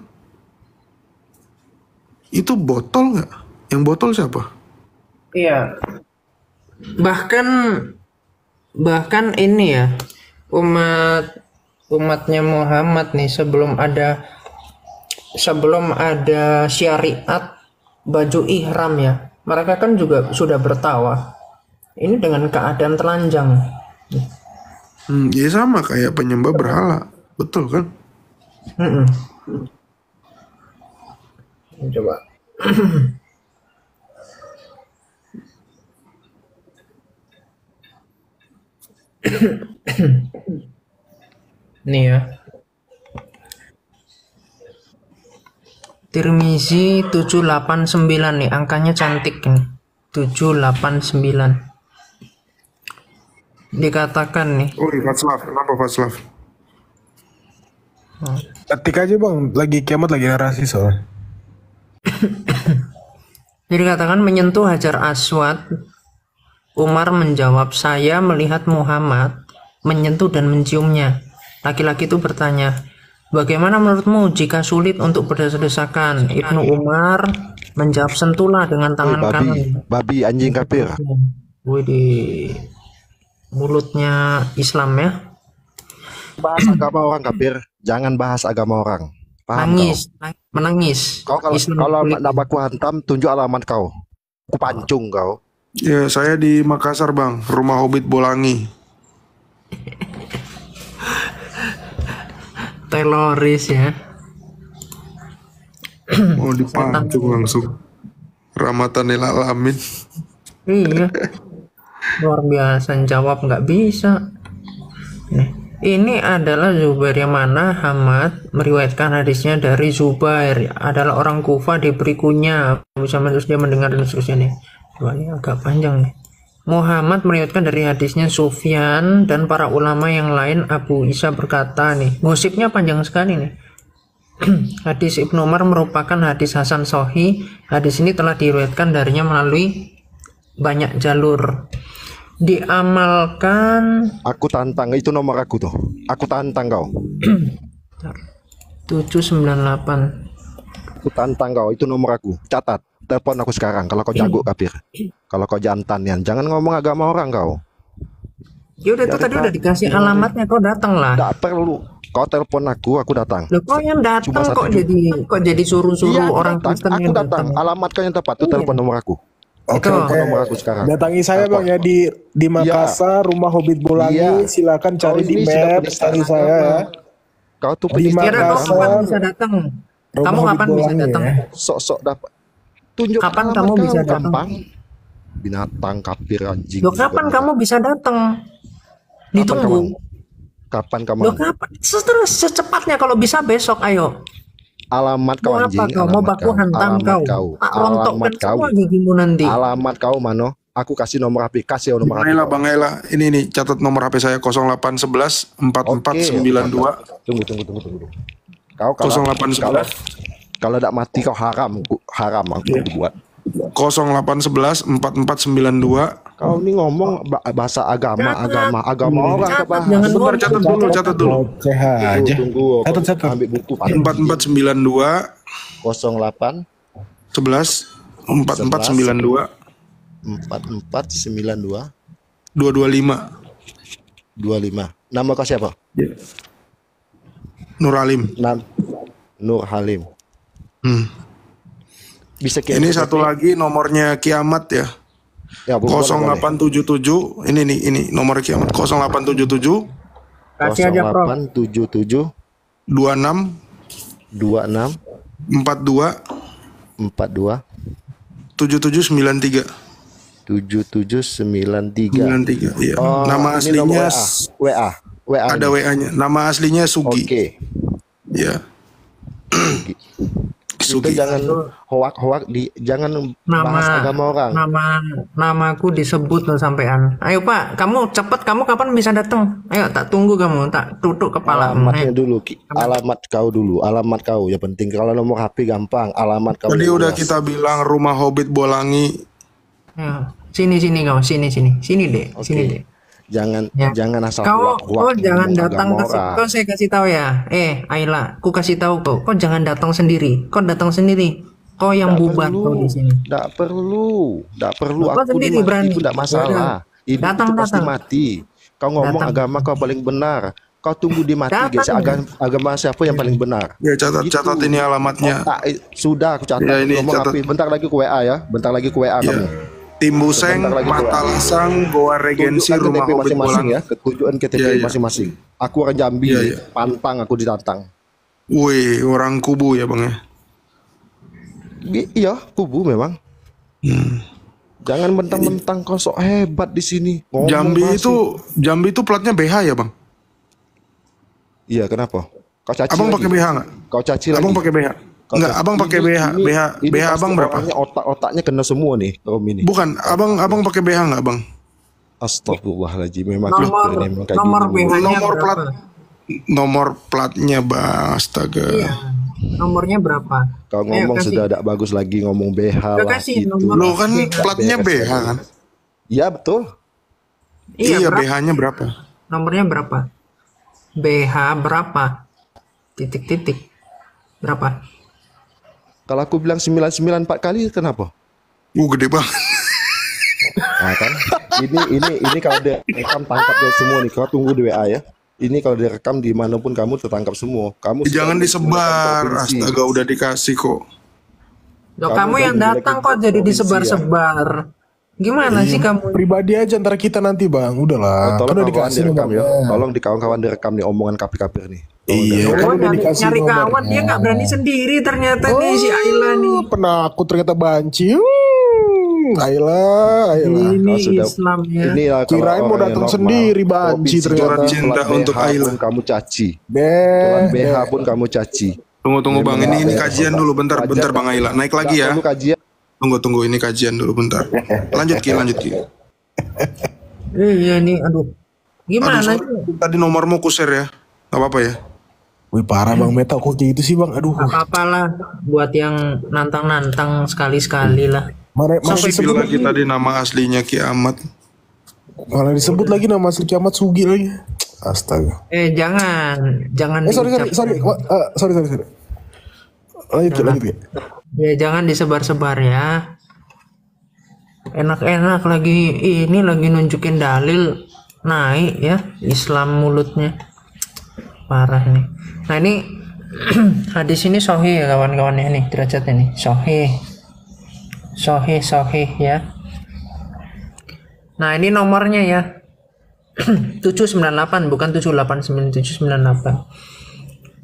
Speaker 8: Itu botol nggak? Yang botol siapa?
Speaker 2: Iya. Bahkan ini ya, umatnya Muhammad nih sebelum ada syariat baju ihram ya, mereka kan juga sudah bertawaf. Ini dengan keadaan telanjang.
Speaker 8: Ya sama kayak penyembah berhala, betul kan?
Speaker 2: Coba. Nih ya. Tirmizi 789 nih, angkanya cantik nih. 789. Dikatakan nih.
Speaker 8: Oh, Fatslav, kenapa Fatslav?
Speaker 1: Ketik aja bang, lagi kiamat lagi narasi soalnya.
Speaker 2: Jadi katakan menyentuh Hajar Aswad. Umar menjawab, saya melihat Muhammad menyentuh dan menciumnya. Laki-laki itu bertanya, bagaimana menurutmu jika sulit untuk berdesak-desakan? Ibnu Umar menjawab, sentuhlah dengan tangan kanan.
Speaker 9: Babi anjing kafir.
Speaker 2: Wih, di mulutnya Islam ya.
Speaker 9: Bahas agama orang kafir, jangan bahas agama orang. Paham
Speaker 2: Menangis.
Speaker 9: Kau kalau nak baku hantam, tunjuk alamat kau. Ku pancung kau.
Speaker 8: Ya, saya di Makassar bang, rumah Hobbit Bolangi.
Speaker 2: Teroris ya.
Speaker 8: Mau dipancung langsung. Rahmatan lil alamin.
Speaker 2: Iya. Luar biasa, jawab nggak bisa. Ini adalah Zubair, yang mana Hamad meriwayatkan hadisnya dari Zubair, adalah orang Kufah, diberi kunyah, bisa terus dia mendengar dan seterusnya nih. Wah, ini agak panjang nih. Muhammad meriwayatkan dari hadisnya Sufyan dan para ulama yang lain. Abu Isa berkata nih, gosipnya panjang sekali nih. Hadis Ibnu Umar merupakan hadis Hasan Sahih. Hadis ini telah diriwayatkan darinya melalui banyak jalur. Diamalkan.
Speaker 9: Aku tantang, itu nomor aku tuh. Aku tantang kau.
Speaker 2: 798.
Speaker 9: Aku tantang kau, itu nomor aku. Catat, telepon aku sekarang kalau kau jago kafir. Kalau kau jantan ya, jangan ngomong agama orang kau.
Speaker 2: Ya udah, itu tadi udah dikasih alamatnya, kau datang lah.
Speaker 9: Tidak perlu. Kau telepon aku datang.
Speaker 2: Loh, kau yang datang kok jadi suruh-suruh orang Kristen
Speaker 9: yang datang. Alamat kau yang tepat, tuh telepon nomor aku.
Speaker 1: Oke.
Speaker 9: Nomor aku sekarang.
Speaker 1: Datangi saya bang ya di Makassar, rumah Hobbit Bolangi. Silakan cari di map, cari saya ya.
Speaker 9: Kau tuh
Speaker 1: di Makassar.
Speaker 2: Bisa datang. Kamu kapan bisa datang?
Speaker 9: Ya? Sok-sok dapat. Tunjuk
Speaker 2: kapan kamu bisa datang?
Speaker 9: Binatang kafir anjing.
Speaker 2: Loh, kapan kamu bisa datang? Ditunggu.
Speaker 9: Kapan kamu?
Speaker 2: Loh, kapan? Terus secepatnya, kalau bisa besok, ayo.
Speaker 9: Alamat kau anjing.
Speaker 2: Mau baku hantam kau. Tak rontokkan semua gigimu nanti.
Speaker 9: Alamat kau mano? Aku kasih nomor HP, kasih nomor HP.
Speaker 8: Bang Ela, ini nih catat nomor HP saya 0811 4492.
Speaker 9: Tunggu. Kau
Speaker 8: 0811
Speaker 9: kalau tidak mati kau haram aku buat.
Speaker 8: 0811 4492.
Speaker 9: Kau ini ngomong bahasa agama orang apa?
Speaker 8: Sebentar, catat dulu.
Speaker 9: Tunggu.
Speaker 1: Catat.
Speaker 9: Ambil buku.
Speaker 8: 4492
Speaker 9: 08
Speaker 8: 11 4492
Speaker 9: 4492
Speaker 8: 225.
Speaker 9: Nama kau siapa?
Speaker 8: Nur Halim.
Speaker 9: Nur Halim. Bisa
Speaker 8: ini satu lagi nomornya kiamat ya. 0877. Ini nomor kiamat 0877
Speaker 2: kasih aja Prof.
Speaker 9: 0877
Speaker 8: 26 42 7793 iya. Nama aslinya
Speaker 9: WA.
Speaker 8: Ada WA-nya. Nama aslinya Sugi.
Speaker 9: Oke.
Speaker 8: Ya. isu
Speaker 9: Kita
Speaker 8: Ki.
Speaker 9: jangan hoak-hoak jangan bahas
Speaker 2: Nama
Speaker 9: agama orang.
Speaker 2: namaku disebut loh sampean. Ayo Pak, kamu cepet, kamu kapan bisa datang? Ayo tak tunggu kamu, tak tutup kepalamu.
Speaker 9: Alamatnya dulu, Ki. Alamat kau dulu, alamat kau. Ya penting kalau nomor HP gampang, alamat kau
Speaker 8: Tadi
Speaker 9: yang
Speaker 8: udah
Speaker 9: jelas.
Speaker 8: kita bilang rumah Hobbit Bolangi.
Speaker 2: Ya, sini kau, sini deh, sini deh.
Speaker 9: Jangan
Speaker 2: Ya.
Speaker 9: jangan asal
Speaker 2: Kau
Speaker 9: hoak-hoak
Speaker 2: jangan
Speaker 9: ngomong
Speaker 2: datang
Speaker 9: agama
Speaker 2: ke sini.
Speaker 9: orang.
Speaker 2: Kau saya kasih tahu ya. Ayla, aku kasih tahu kau jangan datang sendiri. Kau datang sendiri. Kau yang bubar kau di sini.
Speaker 9: Nggak perlu.
Speaker 2: Kau
Speaker 9: Aku
Speaker 2: sendiri
Speaker 9: mati
Speaker 2: berani.
Speaker 9: itu nggak masalah. Hidup
Speaker 2: Datang,
Speaker 9: itu pasti
Speaker 2: datang.
Speaker 9: mati. Kau ngomong
Speaker 2: Datang.
Speaker 9: agama kau paling benar. Kau tunggu di mati, guys.
Speaker 2: Datang.
Speaker 9: Agama siapa yang paling benar?
Speaker 8: Ya catat ini alamatnya.
Speaker 9: Sudah aku catat.
Speaker 8: Ya, ini
Speaker 9: Ngomong
Speaker 8: catat.
Speaker 9: HP. Bentar lagi ke WA ya. Bentar lagi ke WA
Speaker 8: Ya.
Speaker 9: kamu.
Speaker 8: Timbuseng,
Speaker 9: Sebentar lagi
Speaker 8: Mata Lasang, Goa Regensi,
Speaker 9: Tunjukkan
Speaker 8: rumah
Speaker 9: KTP
Speaker 8: Hobbit
Speaker 9: masing-masing
Speaker 8: Bolangi.
Speaker 9: ya. Tunjukkan KTP
Speaker 8: Iya, iya.
Speaker 9: masing-masing. Aku orang Jambi.
Speaker 8: Iya, iya.
Speaker 9: Pantang aku ditantang.
Speaker 8: Wih, orang kubu ya bang ya.
Speaker 9: Iya, kubu memang. Jangan mentang-mentang kau sok hebat di sini. Ngomong
Speaker 8: Jambi itu platnya BH ya bang?
Speaker 9: Iya, kenapa? Kau caci
Speaker 8: Abang
Speaker 9: lagi?
Speaker 8: pakai BH nggak?
Speaker 9: Kau caci lagi?
Speaker 8: Abang pakai BH? Enggak, abang pakai BH.
Speaker 9: Ini
Speaker 8: BH
Speaker 9: pasti
Speaker 8: abang berapa?
Speaker 9: orangnya otaknya kena semua nih, Om ini.
Speaker 8: Bukan, abang pakai BH nggak bang?
Speaker 9: Astagfirullahaladzim, memang
Speaker 2: Nomor
Speaker 9: keren, memang kayak
Speaker 2: nomor
Speaker 9: gini.
Speaker 2: BH-nya
Speaker 8: Nomor
Speaker 2: berapa?
Speaker 8: plat, nomor platnya bang, astaga.
Speaker 2: Iya. Nomornya berapa?
Speaker 9: Kau
Speaker 2: Ayo,
Speaker 9: ngomong
Speaker 2: kasih.
Speaker 9: sudah tidak bagus lagi ngomong BH
Speaker 2: Udah
Speaker 9: lah
Speaker 2: kasih
Speaker 9: itu.
Speaker 2: nomor.
Speaker 8: Lo kan
Speaker 2: BH.
Speaker 8: platnya BH kan?
Speaker 9: Iya betul.
Speaker 8: Iya,
Speaker 2: berapa?
Speaker 8: BH-nya berapa?
Speaker 2: Nomornya berapa? BH berapa? Titik-titik. Berapa?
Speaker 9: Kalau aku bilang 99 4 kali kenapa?
Speaker 8: Gede banget.
Speaker 9: Nah kan, ini kalau direkam tangkap dari semua nih. Kau tunggu di WA ya. Ini kalau direkam dimanapun kamu tertangkap semua. Kamu
Speaker 8: Jangan
Speaker 9: sudah
Speaker 8: disebar,
Speaker 9: provinsi.
Speaker 8: astaga udah dikasih kok.
Speaker 2: Loh,
Speaker 9: Kamu
Speaker 2: kamu
Speaker 9: udah
Speaker 2: yang
Speaker 9: menjelekan
Speaker 2: datang kok jadi
Speaker 9: provinsi,
Speaker 2: disebar-sebar. Gimana sih kamu?
Speaker 1: Pribadi aja antara kita nanti bang, udahlah.
Speaker 9: Tolong
Speaker 1: Kan udah
Speaker 9: kawan-kawan
Speaker 1: dikasih
Speaker 9: direkam ya.
Speaker 1: nomornya.
Speaker 9: Tolong di kawan-kawan direkam nih omongan kapir-kapir nih.
Speaker 1: Iya,
Speaker 2: Oh,
Speaker 1: kan udah
Speaker 2: nyari,
Speaker 1: dikasih
Speaker 2: nyari kawan
Speaker 1: nomornya.
Speaker 2: dia nggak berani sendiri ternyata nih si Ayla nih.
Speaker 1: Penakut ternyata banci. Ayla.
Speaker 2: Ini
Speaker 9: Kau sudah
Speaker 2: Islam ya.
Speaker 9: inilah kalau
Speaker 1: Kirain mau
Speaker 9: orang yang
Speaker 1: datang
Speaker 9: normal,
Speaker 1: sendiri banci
Speaker 9: provinsi
Speaker 1: ternyata.
Speaker 9: Jawa
Speaker 8: Cinta
Speaker 9: Timur,
Speaker 8: untuk
Speaker 9: BH
Speaker 8: Ayla.
Speaker 9: pun kamu caci.
Speaker 1: Deh.
Speaker 9: BH pun kamu caci.
Speaker 8: Tunggu bang, ini kajian dulu bentar bang Ayla. Naik lagi ya.
Speaker 9: Perlu kajian.
Speaker 8: Tunggu ini kajian dulu bentar. Lanjut Ki.
Speaker 2: Iya nih, aduh. Gimana
Speaker 8: Aduh,
Speaker 2: sih?
Speaker 8: sorry, tadi nomormu kuser ya. Gak apa-apa ya.
Speaker 1: Wih parah bang Meta kok kayak gitu sih bang. Aduh.
Speaker 2: Gak apa-apa lah, buat yang nantang-nantang sekali-sekali lah.
Speaker 1: Mana
Speaker 8: Masih
Speaker 1: disebut
Speaker 8: lagi tadi nama aslinya Kiamat.
Speaker 1: malah disebut lagi nama asli Kiamat Sugi lagi. Astaga.
Speaker 2: Jangan
Speaker 1: Sorry.
Speaker 2: diucap.
Speaker 1: Sorry. Lanjut Ki.
Speaker 2: Ya jangan disebar-sebar ya. Enak-enak lagi ini lagi nunjukin dalil naik ya Islam mulutnya. Parah nih. Nah ini hadis ini sahih ya kawan-kawan ya nih derajatnya nih sahih ya. Nah ini nomornya ya 798 bukan 789 798.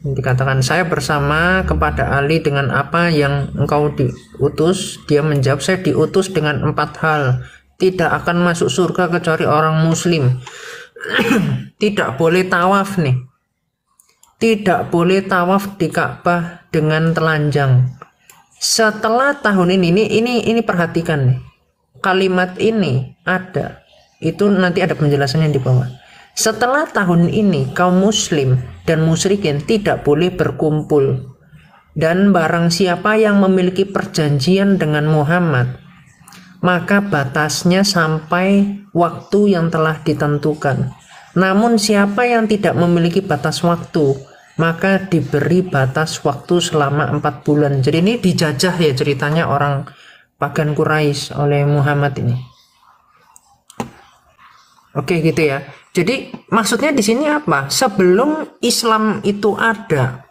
Speaker 2: Dikatakan saya bersama kepada Ali dengan apa yang engkau diutus. Dia menjawab saya diutus dengan 4 hal. Tidak akan masuk surga kecuali orang muslim. Tidak boleh tawaf nih. Tidak boleh tawaf di Ka'bah dengan telanjang. Setelah tahun ini perhatikan nih. Kalimat ini ada. Itu nanti ada penjelasannya di bawah. Setelah tahun ini kaum muslim dan musyrikin tidak boleh berkumpul. Dan barang siapa yang memiliki perjanjian dengan Muhammad, maka batasnya sampai waktu yang telah ditentukan. Namun siapa yang tidak memiliki batas waktu, maka diberi batas waktu selama 4 bulan. Jadi ini dijajah ya ceritanya orang pagan Quraisy oleh Muhammad ini. Oke gitu ya. Jadi maksudnya di sini apa? Sebelum Islam itu ada,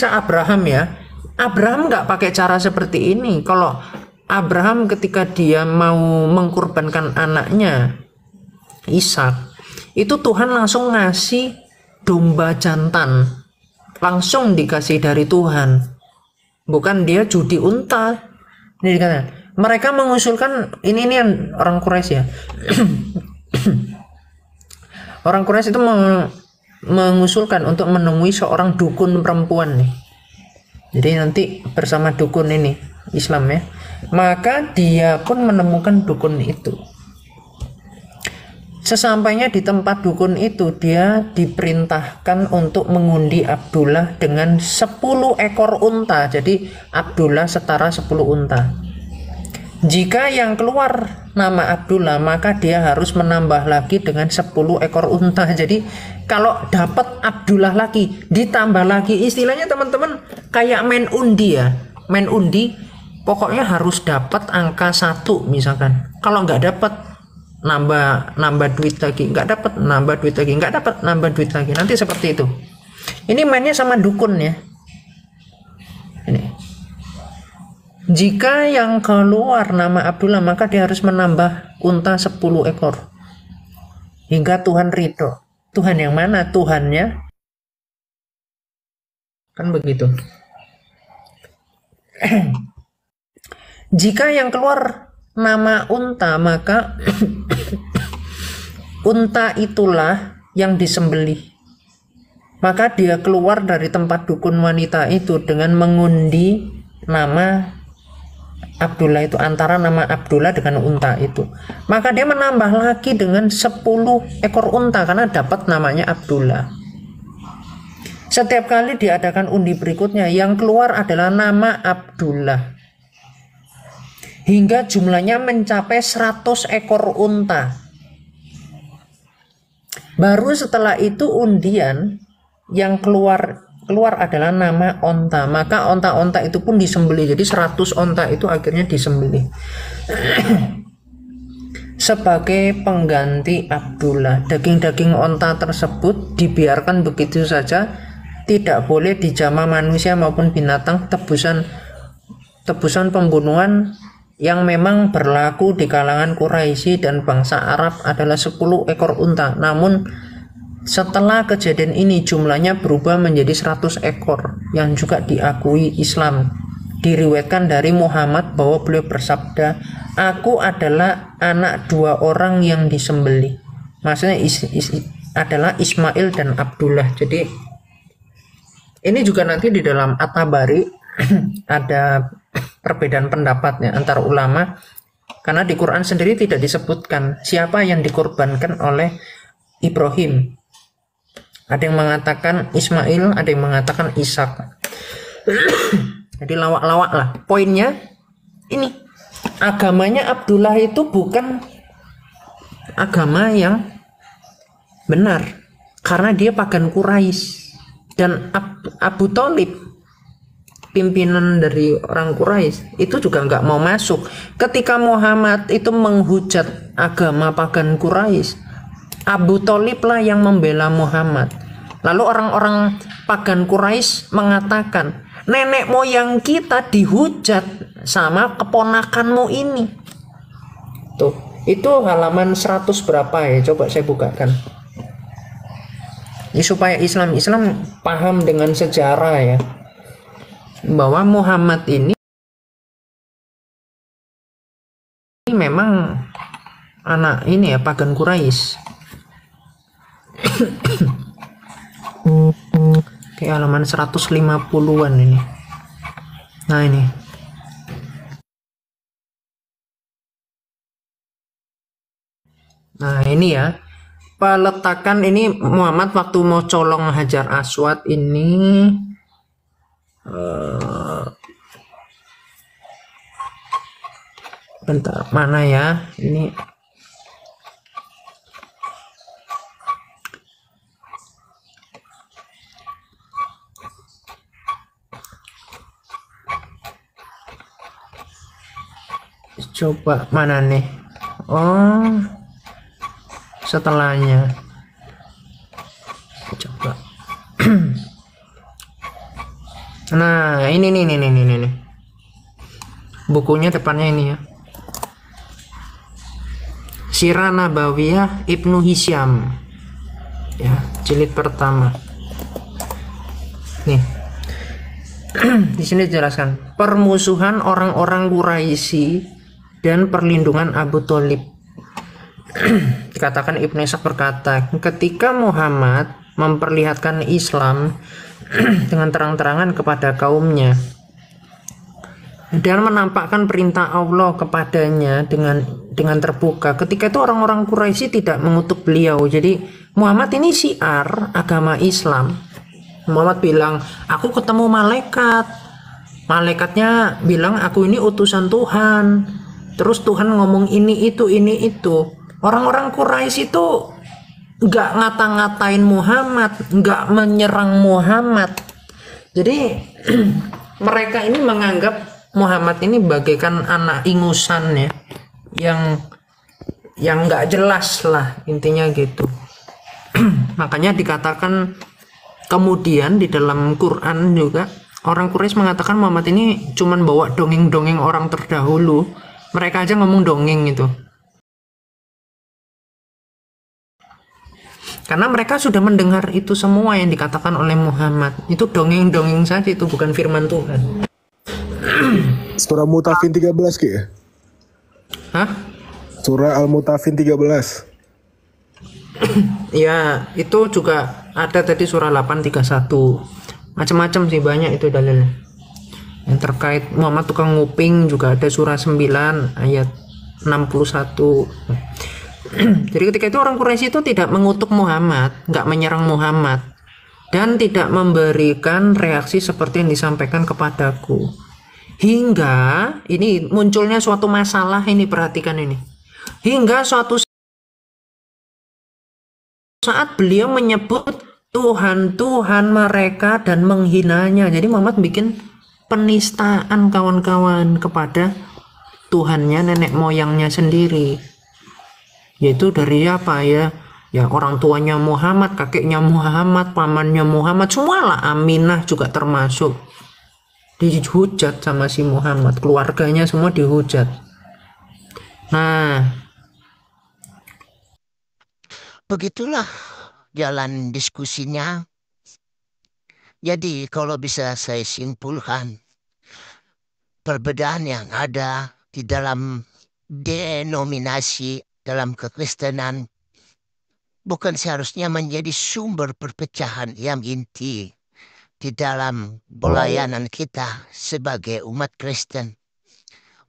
Speaker 2: Abraham ya, Abraham nggak pakai cara seperti ini. Kalau Abraham ketika dia mau mengkorbankan anaknya Ishak, itu Tuhan langsung ngasih domba jantan, langsung dikasih dari Tuhan, bukan dia judi unta. Ini dikatakan mereka mengusulkan ini orang Quraisy ya. Orang Quraisy itu mengusulkan untuk menemui seorang dukun perempuan nih. Jadi nanti bersama dukun ini Islam ya. Maka dia pun menemukan dukun itu. Sesampainya di tempat dukun itu, dia diperintahkan untuk mengundi Abdullah dengan 10 ekor unta. Jadi Abdullah setara 10 unta. Jika yang keluar nama Abdullah, maka dia harus menambah lagi dengan 10 ekor unta. Jadi kalau dapat Abdullah lagi, ditambah lagi, istilahnya teman-teman kayak main undi ya. Main undi pokoknya harus dapat angka 1 misalkan. Kalau nggak dapat, nambah duit lagi, nggak dapat nambah duit lagi, nggak dapat nambah duit lagi. Nanti seperti itu. Ini mainnya sama dukun ya. Ini. Jika yang keluar nama Abdullah, maka dia harus menambah unta 10 ekor hingga Tuhan ridho. Tuhan yang mana? Tuhannya kan begitu. Jika yang keluar nama unta, maka unta itulah yang disembelih. Maka dia keluar dari tempat dukun wanita itu dengan mengundi nama Abdullah itu, antara nama Abdullah dengan unta itu. Maka dia menambah lagi dengan 10 ekor unta karena dapat namanya Abdullah. Setiap kali diadakan undi berikutnya, yang keluar adalah nama Abdullah, hingga jumlahnya mencapai 100 ekor unta. Baru setelah itu undian yang keluar adalah nama onta, maka onta-onta itu pun disembelih. Jadi 100 onta itu akhirnya disembelih sebagai pengganti Abdullah. Daging-daging onta tersebut dibiarkan begitu saja, tidak boleh dijamah manusia maupun binatang. Tebusan pembunuhan yang memang berlaku di kalangan Quraisy dan bangsa Arab adalah 10 ekor unta. Namun setelah kejadian ini jumlahnya berubah menjadi 100 ekor yang juga diakui Islam. Diriwayatkan dari Muhammad bahwa beliau bersabda, "Aku adalah anak 2 orang yang disembelih." Maksudnya adalah Ismail dan Abdullah. Jadi ini juga nanti di dalam At-Tabari ada perbedaan pendapatnya antar ulama, karena di Quran sendiri tidak disebutkan siapa yang dikorbankan oleh Ibrahim. Ada yang mengatakan Ismail, ada yang mengatakan Ishak. Jadi lawak-lawak lah. Poinnya ini, agamanya Abdullah itu bukan agama yang benar, karena dia pagan Quraisy. Dan Abu Thalib, pimpinan dari orang Quraisy, itu juga nggak mau masuk. Ketika Muhammad itu menghujat agama pagan Quraisy, Abu Thalib lah yang membela Muhammad. Lalu orang-orang pagan Quraisy mengatakan, nenek moyang kita dihujat sama keponakanmu ini. Tuh, itu halaman 100 berapa ya? Coba saya bukakan. Ini supaya Islam paham dengan sejarah ya, bahwa Muhammad ini memang anak ini ya, pagan Quraisy. Kayak halaman 150-an ini. Nah ini. Nah ini ya, peletakan ini Muhammad waktu mau colong Hajar Aswad ini. Bentar, mana ya ini? Coba mana nih? Oh, setelahnya. Coba. Nah, ini. Bukunya depannya ini ya. Sirah Nabawiyah Ibnu Hisyam. Ya, jilid pertama. Nih. Di sini dijelaskan permusuhan orang-orang Quraisy dan perlindungan Abu Thalib. Dikatakan Ibnu Ishaq berkata, ketika Muhammad memperlihatkan Islam dengan terang-terangan kepada kaumnya dan menampakkan perintah Allah kepadanya dengan terbuka, ketika itu orang-orang Quraisy tidak mengutuk beliau. Jadi Muhammad ini syiar agama Islam. Muhammad bilang, aku ketemu malaikat, malaikatnya bilang aku ini utusan Tuhan, terus Tuhan ngomong ini itu. Orang-orang Quraisy itu nggak ngata-ngatain Muhammad, nggak menyerang Muhammad. Jadi mereka ini menganggap Muhammad ini bagaikan anak ingusan ya, yang nggak jelas lah intinya gitu. Makanya dikatakan kemudian di dalam Quran juga orang Quraisy mengatakan Muhammad ini cuman bawa dongeng-dongeng orang terdahulu. Mereka aja ngomong dongeng itu. Karena mereka sudah mendengar itu semua yang dikatakan oleh Muhammad. Itu dongeng-dongeng saja, itu bukan firman Tuhan.
Speaker 1: Surah Mutafin 13 Ki ya?
Speaker 2: Hah?
Speaker 1: Surah Al-Mutafin 13.
Speaker 2: Ya, itu juga ada tadi surah 831. Macam-macam sih, banyak itu dalilnya. Yang terkait Muhammad tukang nguping juga ada surah 9 ayat 61. Jadi ketika itu orang Quraisy itu tidak mengutuk Muhammad, nggak menyerang Muhammad, dan tidak memberikan reaksi seperti yang disampaikan kepadaku. Hingga ini munculnya suatu masalah, ini perhatikan ini. Hingga suatu saat beliau menyebut Tuhan mereka dan menghinanya. Jadi Muhammad bikin penistaan kawan-kawan kepada Tuhannya nenek moyangnya sendiri. Yaitu dari apa ya? Ya orang tuanya Muhammad, kakeknya Muhammad, pamannya Muhammad, semualah. Aminah juga termasuk. Dihujat sama si Muhammad, keluarganya semua dihujat. Nah,
Speaker 3: begitulah jalan diskusinya. Jadi kalau bisa saya simpulkan, perbedaan yang ada di dalam denominasi dalam kekristenan bukan seharusnya menjadi sumber perpecahan yang inti di dalam pelayanan kita sebagai umat Kristen,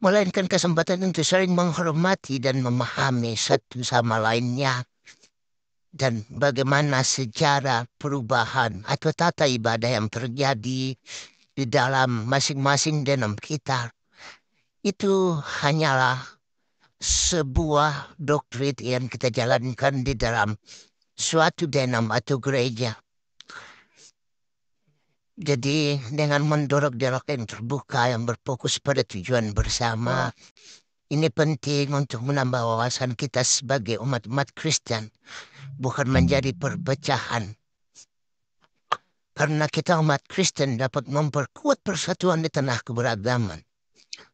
Speaker 3: melainkan kesempatan untuk saling menghormati dan memahami satu sama lainnya, dan bagaimana sejarah perubahan atau tata ibadah yang terjadi di dalam masing-masing denom kita. Itu hanyalah sebuah doktrin yang kita jalankan di dalam suatu denom atau gereja. Jadi dengan mendorong dialog yang terbuka yang berfokus pada tujuan bersama, ini penting untuk menambah wawasan kita sebagai umat-umat Kristen, bukan menjadi perpecahan. Karena kita umat Kristen dapat memperkuat persatuan di tengah keberagaman.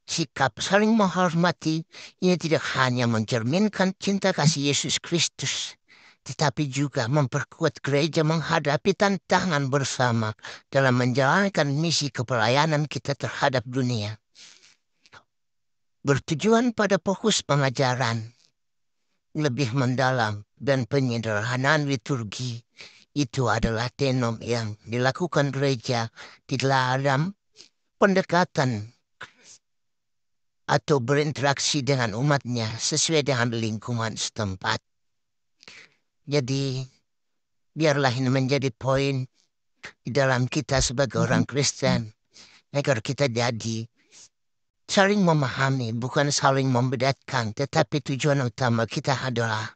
Speaker 3: Sikap saling menghormati ini tidak hanya mencerminkan cinta kasih Yesus Kristus, tetapi juga memperkuat gereja menghadapi tantangan bersama dalam menjalankan misi kepelayanan kita terhadap dunia. Bertujuan pada fokus pengajaran lebih mendalam dan penyederhanaan liturgi, itu adalah tenom yang dilakukan gereja di dalam pendekatan atau berinteraksi dengan umatnya sesuai dengan lingkungan setempat. Jadi, biarlah ini menjadi poin di dalam kita sebagai orang Kristen, agar kita jadi saling memahami, bukan saling membedakan, tetapi tujuan utama kita adalah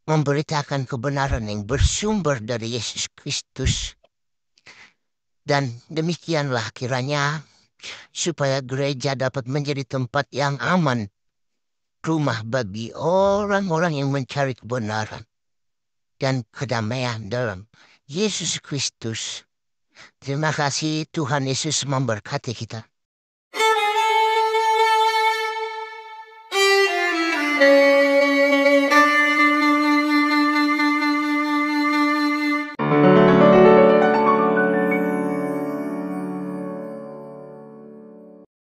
Speaker 3: memberitakan kebenaran yang bersumber dari Yesus Kristus. Dan demikianlah kiranya supaya gereja dapat menjadi tempat yang aman, rumah bagi orang-orang yang mencari kebenaran dan kedamaian dalam Yesus Kristus. Terima kasih, Tuhan Yesus memberkati kita.